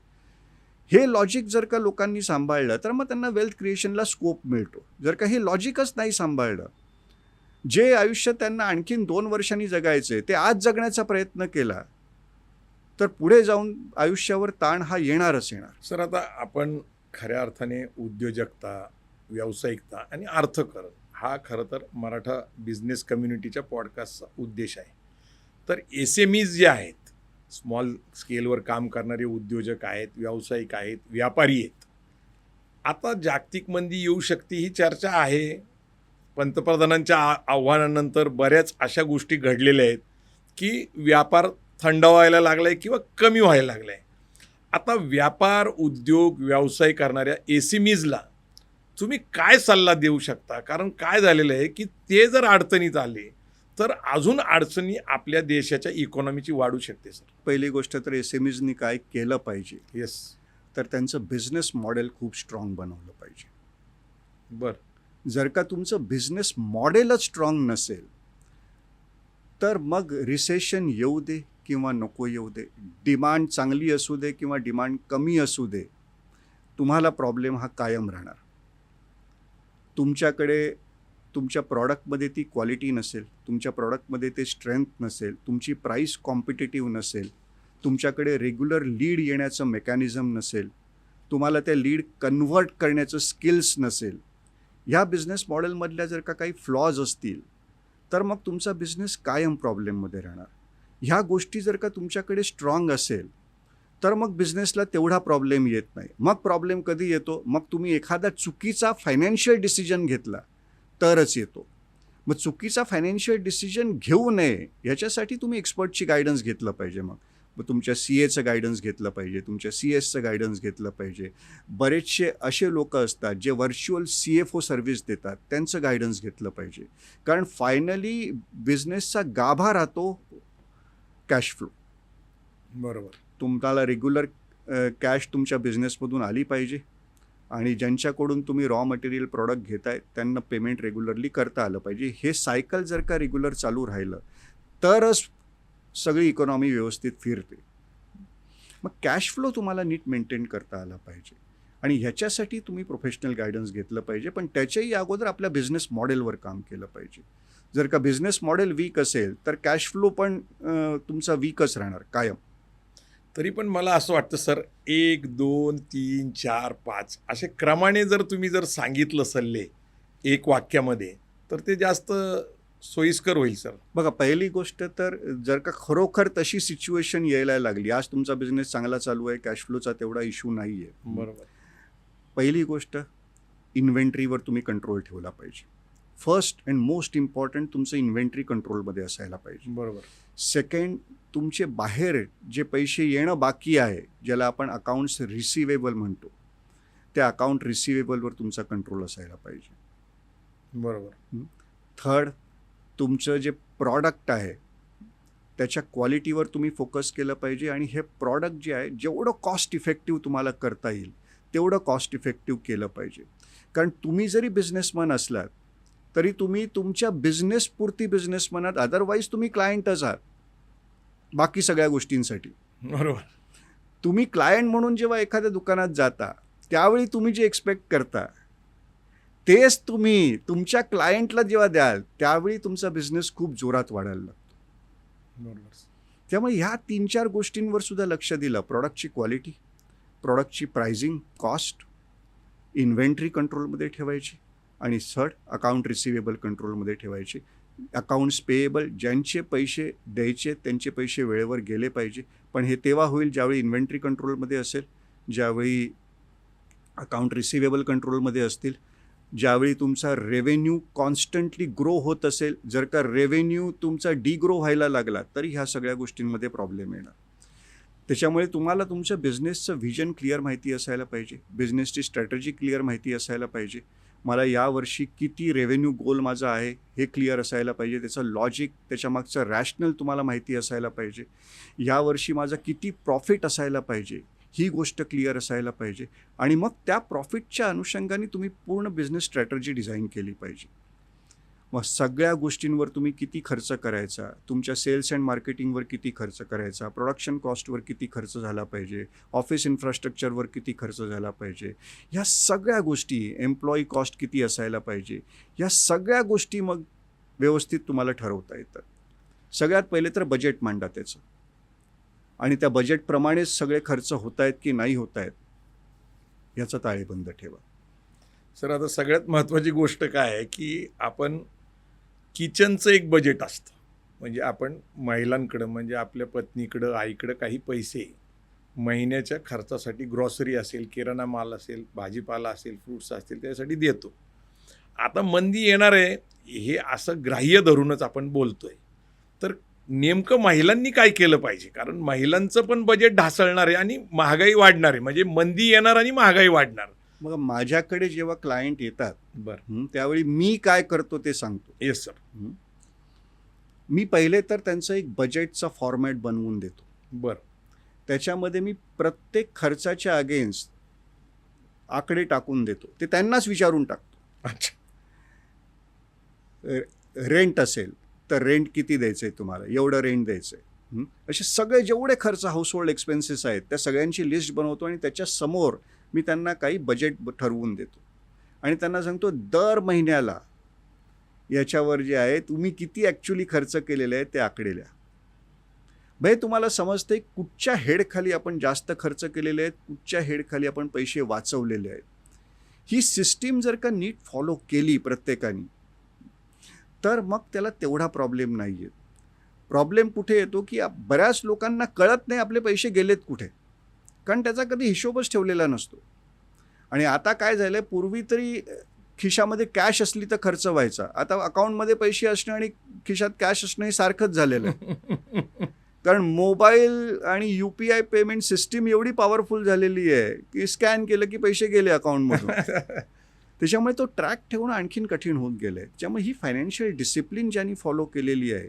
हे लॉजिक जर का लोकांनी सांभाळलं तर मग त्यांना वेल्थ क्रिएशनला स्कोप मिळतो. जर का हे लॉजिकच नाही सांभाळलं, जे आयुष्य त्यांना आणखीन 2 वर्षांनी जगायचे ते आज जगण्याचा प्रयत्न केला तर पुढे जाऊन आयुष्यावर ताण हा येणारच येणार. सर, आता आपण खऱ्या अर्थाने उद्योजकता, व्यावसायिकता आणि अर्थकारण हा खरं तर मराठा बिझनेस कम्युनिटीच्या पॉडकास्टचा उद्देश आहे. तर SMEज जे आहेत, स्मॉल स्केलवर काम करणारे उद्योजक आहेत, व्यावसायिक आहेत, व्यापारी आहेत, आता जागतिक मंदी येऊ शकते ही चर्चा आहे. पंतप्रधानांच्या आव्हानानंतर बऱ्याच अशा गोष्टी घडलेल्या आहेत की व्यापार थंड व्हायला लागला आहे किंवा कमी व्हायला लागला आहे. आता व्यापार, उद्योग, व्यवसाय करणाऱ्या एसएमईजला तुम्ही काय सल्ला देऊ शकता? कारण काय झालेलं आहे की ते जर अडचणीत आले तर अजून अडचणी आपल्या देशाच्या इकॉनॉमीची वाढू शकते सर. पहिली गोष्ट तर एसएमईजनी काय केलं पाहिजे, येस. तर त्यांचं बिझनेस मॉडेल खूप स्ट्रॉंग बनवलं पाहिजे. बरं. जर का तुमचं बिझनेस मॉडेलच स्ट्रॉंग नसेल तर मग रिसेशन येऊ दे किंवा नको येऊ दे, डिमांड चांगली असू दे किंवा डिमांड कमी असू दे, तुम्हाला प्रॉब्लेम हा कायम राहणार. तुमच्याकडे तुमच्या प्रॉडक्टमध्ये ती क्वालिटी नसेल, तुमच्या प्रॉडक्टमध्ये ते स्ट्रेंथ नसेल, तुमची प्राईस कॉम्पिटेटिव्ह नसेल, तुमच्याकडे रेग्युलर लीड येण्याचं मेकॅनिझम नसेल, तुम्हाला त्या लीड कन्व्हर्ट करण्याचं स्किल्स नसेल, ह्या बिझनेस मॉडेलमधल्या जर का काही फ्लॉज असतील तर मग तुमचा बिझनेस कायम प्रॉब्लेममध्ये राहणार. ह्या गोष्टी जर का तुमच्याकडे स्ट्रॉंग असेल तर मग बिझनेसला तेवढा प्रॉब्लेम येत नाही. मग प्रॉब्लेम कधी येतो? मग तुम्ही एखादा चुकीचा फायनान्शियल डिसिजन घेतला तरच येतो. मग चुकीचा फायनान्शियल डिसिजन घेऊ नये याच्यासाठी तुम्ही एक्सपर्टची गायडन्स घेतलं पाहिजे. मग तुमच्या CAचं गायडन्स घेतलं पाहिजे, तुमच्या CSचं गायडन्स घेतलं पाहिजे. बरेचसे असे लोक असतात जे व्हर्च्युअल CFO सर्व्हिस देतात, त्यांचं गायडन्स घेतलं पाहिजे. कारण फायनली बिझनेसचा गाभा राहतो कॅश फ्लो. बरोबर. तुम्हाला रेग्युलर कॅश तुमच्या बिझनेसमधून आली पाहिजे आणि ज्यांच्याकडून तुम्ही रॉ मटेरियल प्रॉडक्ट घेताय त्यांना पेमेंट रेग्युलरली करता आलं पाहिजे. हे सायकल जर का रेग्युलर चालू राहिलं तरच सगळी इकॉनॉमी व्यवस्थित फिरते. मग कॅश फ्लो तुम्हाला नीट मेंटेन करता आला पाहिजे आणि ह्याच्यासाठी तुम्ही प्रोफेशनल गायडन्स घेतलं पाहिजे. पण त्याच्याही अगोदर आपल्या बिझनेस मॉडेलवर काम केलं पाहिजे. जर का बिझनेस मॉडेल वीक असेल तर कॅश फ्लो पण तुमचा वीकच राहणार कायम. तरी पण मला असं वाटतं सर, 1, 2, 3, 4, 5 असे क्रमाने जर तुम्ही जर सांगितलं सल्ले एक वाक्यामध्ये तर ते जास्त सोयीस्कर होईल सर. बघा, पहिली गोष्ट तर जर का खरोखर तशी सिच्युएशन यायला लागली, आज तुमचा बिझनेस चांगला चालू आहे, कॅश फ्लोचा तेवढा इश्यू नाही आहे, बरोबर. पहिली गोष्ट इन्व्हेंटरीवर तुम्ही कंट्रोल ठेवला पाहिजे. फर्स्ट अँड मोस्ट इम्पॉर्टंट तुमचं इन्व्हेंटरी कंट्रोलमध्ये असायला पाहिजे. बरोबर. सेकंड, तुमचे बाहेर जे पैसे येणं बाकी आहे, ज्याला आपण अकाउंट्स रिसिवेबल म्हणतो, त्या अकाउंट रिसिवेबलवर तुमचा कंट्रोल असायला पाहिजे. बरोबर. थर्ड, तुमचं जे प्रॉडक्ट आहे त्याच्या क्वालिटीवर तुम्ही फोकस केलं पाहिजे आणि हे प्रॉडक्ट जे आहे जेवढं कॉस्ट इफेक्टिव्ह तुम्हाला करता येईल तेवढं कॉस्ट इफेक्टिव्ह केलं पाहिजे. कारण तुम्ही जरी बिझनेसमन असलात तरी तुम्ही तुमच्या बिझनेसपुरती बिझनेसमन आहात, अदरवाईज तुम्ही क्लायंटच आहात बाकी सगळ्या गोष्टींसाठी. बरोबर. तुम्ही क्लायंट म्हणून जेव्हा एखाद्या दुकानात जाता त्यावेळी तुम्ही जे एक्सपेक्ट करता तेच तुम्ही तुमच्या क्लायंटला जेव्हा द्याल त्यावेळी तुमचा बिझनेस खूप जोरात वाढायला लागतो. बरोबर. त्यामुळे ह्या 3-4 गोष्टींवर सुद्धा लक्ष दिलं, प्रॉडक्टची क्वालिटी, प्रॉडक्टची प्राइसिंग, कॉस्ट, इन्व्हेंटरी कंट्रोलमध्ये ठेवायची आणि थर्ड अकाउंट रिसिवेबल कंट्रोलमध्ये ठेवायची. अकाउंट्स पेएबल, ज्यांचे पैसे द्यायचे त्यांचे पैसे वेळेवर गेले पाहिजे. पण हे तेव्हा होईल ज्यावेळी इन्व्हेंटरी कंट्रोलमध्ये असेल, ज्यावेळी अकाउंट रिसिवेबल कंट्रोलमध्ये असतील, ज्यावेळी तुमचा रेव्हेन्यू कॉन्स्टंटली ग्रो होत असेल. जर का रेव्हेन्यू तुमचा डिग्रो व्हायला लागला तरी ह्या सगळ्या गोष्टींमध्ये प्रॉब्लेम येणार. त्याच्यामुळे तुम्हाला तुमच्या बिझनेसचं व्हिजन क्लिअर माहिती असायला पाहिजे, बिझनेसची स्ट्रॅटेजी क्लिअर माहिती असायला पाहिजे. मला यावर्षी किती रेव्हेन्यू गोल माझा आहे हे क्लिअर असायला पाहिजे, त्याचं लॉजिक, त्याच्यामागचं रॅशनल तुम्हाला माहिती असायला पाहिजे. यावर्षी माझा किती प्रॉफिट असायला पाहिजे ही गोष्ट क्लिअर असायला पाहिजे आणि मग त्या प्रॉफिटच्या अनुषंगाने तुम्ही पूर्ण बिझनेस स्ट्रॅटर्जी डिझाईन केली पाहिजे. मग सगळ्या गोष्टींवर तुम्ही किती खर्च करायचा, तुमच्या सेल्स अँड मार्केटिंगवर किती खर्च करायचा, प्रोडक्शन कॉस्टवर किती खर्च झाला पाहिजे, ऑफिस इन्फ्रास्ट्रक्चरवर किती खर्च झाला पाहिजे, ह्या सगळ्या गोष्टी, एम्प्लॉई कॉस्ट किती असायला पाहिजे, ह्या सगळ्या गोष्टी मग व्यवस्थित तुम्हाला ठरवता येतात. सगळ्यात पहिले तर बजेट मांडा त्याचं आणि त्या बजेटप्रमाणेच सगळे खर्च होत आहेत की नाही होत आहेत याचा ताळेबंद ठेवा. सर, आता सगळ्यात महत्त्वाची गोष्ट काय आहे की आपण किचनचं एक बजेट असतं. म्हणजे आपण महिलांकडं, म्हणजे आपल्या पत्नीकडं, आईकडं काही पैसे महिन्याच्या खर्चासाठी, ग्रॉसरी असेल, किराणा माल असेल, भाजीपाला असेल, फ्रूट्स असतील, त्यासाठी देतो. आता मंदी येणार आहे हे असं ग्राह्य धरूनच आपण बोलतोय. तर नेमकं महिलांनी काय केलं पाहिजे? कारण महिलांचं पण बजेट ढासळणार आहे आणि महागाई वाढणार आहे. म्हणजे मंदी येणार आणि महागाई वाढणार. मग माझ्याकडे जेव्हा क्लायंट येतात बरं. त्यावेळी मी काय करतो ते सांगतो. Yes sir. मी पहिले तर त्यांचं एक बजेटचा फॉर्मॅट बनवून देतो. बरं. त्याच्यामध्ये मी प्रत्येक खर्चाच्या अगेन्स्ट आकडे टाकून देतो. ते त्यांनाच विचारून टाकतो. अच्छा. रेंट असेल तर रेंट किती द्यायचं आहे तुम्हाला, एवढं रेंट द्यायचं आहे. असे सगळे जेवढे खर्च हाऊसहोल्ड एक्सपेन्सेस आहेत त्या सगळ्यांची लिस्ट बनवतो आणि त्याच्या समोर मी त्यांना काही बजेट ठरवून देतो आणि त्यांना सांगतो दर महिन्याला याच्यावर जे आहे तुम्ही किती ॲक्च्युली खर्च केलेले आहे ते आकडे लिहा. भाई तुम्हाला समजते कुठच्या हेडखाली आपण जास्त खर्च केलेले आहेत, कुठच्या हेडखाली आपण पैसे वाचवलेले आहेत. ही सिस्टीम जर का नीट फॉलो केली प्रत्येकाने तर मग त्याला तेवढा प्रॉब्लेम नाही आहे. प्रॉब्लेम कुठे येतो की बऱ्याच लोकांना कळत नाही आपले पैसे गेलेत कुठे, कारण त्याचा कधी हिशोबच ठेवलेला नसतो. आणि आता काय झालं आहे, पूर्वी तरी खिशामध्ये कॅश असली तर खर्च व्हायचा, आता अकाउंटमध्ये पैसे असणं आणि खिशात कॅश असणं हे सारखंच झालेलं आहे. कारण मोबाईल आणि UPI पेमेंट सिस्टीम एवढी पॉवरफुल झालेली आहे की स्कॅन केलं की पैसे गेले अकाउंटमधून. त्याच्यामुळे तो ट्रॅक ठेवणं आणखीन कठीण होत गेलं आहे. त्यामुळे ही फायनान्शियल डिसिप्लिन ज्यांनी फॉलो केलेली आहे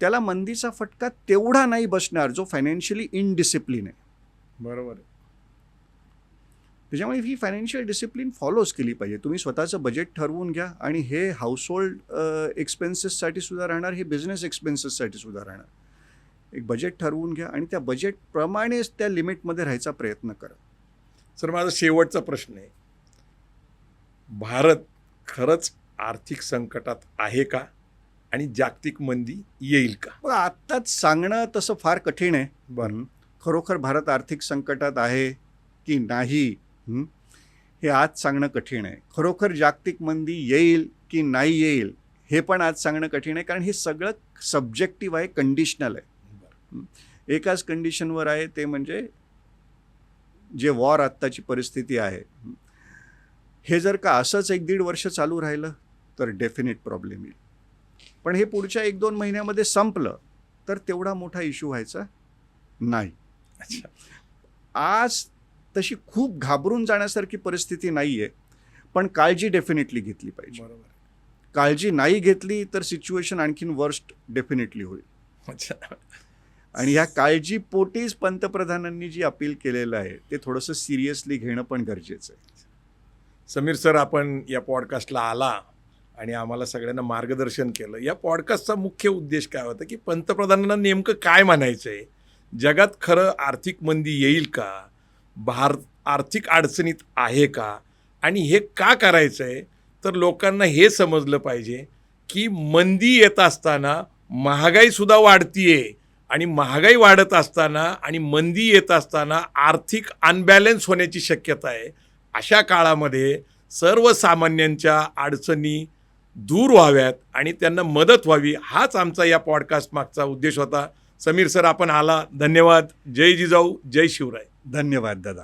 त्याला मंदीचा फटका तेवढा नाही बसणार जो फायनान्शियली इनडिसिप्लिन आहे. बरोबर आहे. त्याच्यामुळे ही फायनान्शियल डिसिप्लिन फॉलोच केली पाहिजे. तुम्ही स्वतःचं बजेट ठरवून घ्या आणि हे हाऊसहोल्ड एक्सपेन्सेससाठी सुद्धा राहणार, हे बिझनेस एक्सपेन्सेससाठी सुद्धा राहणार. एक बजेट ठरवून घ्या आणि त्या बजेटप्रमाणेच त्या लिमिटमध्ये राहायचा प्रयत्न करा. सर माझा शेवटचा प्रश्न आहे, भारत खरंच आर्थिक संकटात आहे का आणि जागतिक मंदी येईल का? बघा आत्ताच सांगणं तसं फार कठीण आहे. बरं. खरोखर भारत आर्थिक संकटात आहे की नाही हे आज सांगणं कठीण आहे. खरोखर जागतिक मंदी येईल की नाही येईल हे पण आज सांगणं कठीण आहे, कारण हे सगळं सब्जेक्टिव्ह आहे, कंडिशनल आहे. एकाच कंडिशनवर आहे, ते म्हणजे जे वॉर आत्ताची परिस्थिती आहे हे जर का असंच 1-1.5 वर्ष चालू राहिलं तर डेफिनेट प्रॉब्लेम येईल. पण हे पुढच्या 1-2 महिन्यामध्ये संपलं तर तेवढा मोठा इश्यू व्हायचा नाही. अच्छा. आज तशी खूप घाबरून जाण्यासारखी परिस्थिती नाही आहे, पण काळजी डेफिनेटली घेतली पाहिजे. बरोबर. काळजी नाही घेतली तर सिच्युएशन आणखीन वर्स्ट डेफिनेटली होईल. अच्छा. आणि ह्या काळजीपोटीच पंतप्रधानांनी जी अपील केलेलं आहे ते थोडंसं सिरियसली घेणं पण गरजेचं आहे. समीर सर, आपण या पॉडकास्टला आला आणि आम्हाला सगळ्यांना मार्गदर्शन केलं. या पॉडकास्टचा मुख्य उद्देश काय होता की पंतप्रधानांना नेमकं काय म्हणायचं आहे, जगात खरं आर्थिक मंदी येईल का, भारत आर्थिक अडचणीत आहे का, आणि हे का करायचं आहे तर लोकांना हे समजलं पाहिजे की मंदी येत असताना महागाईसुद्धा वाढतीये आणि महागाई वाढत असताना आणि मंदी येत असताना आर्थिक अनबॅलन्स होण्याची शक्यता आहे. अशा काळामध्ये सर्वसामान्यांच्या अडचणी दूर व्हाव्यात आणि त्यांना मदत व्हावी, हाच आमचा या पॉडकास्ट मागचा उद्देश होता. समीर सर, आपण आला, धन्यवाद. जय जिजाऊ, जय शिवराय. धन्यवाद दादा.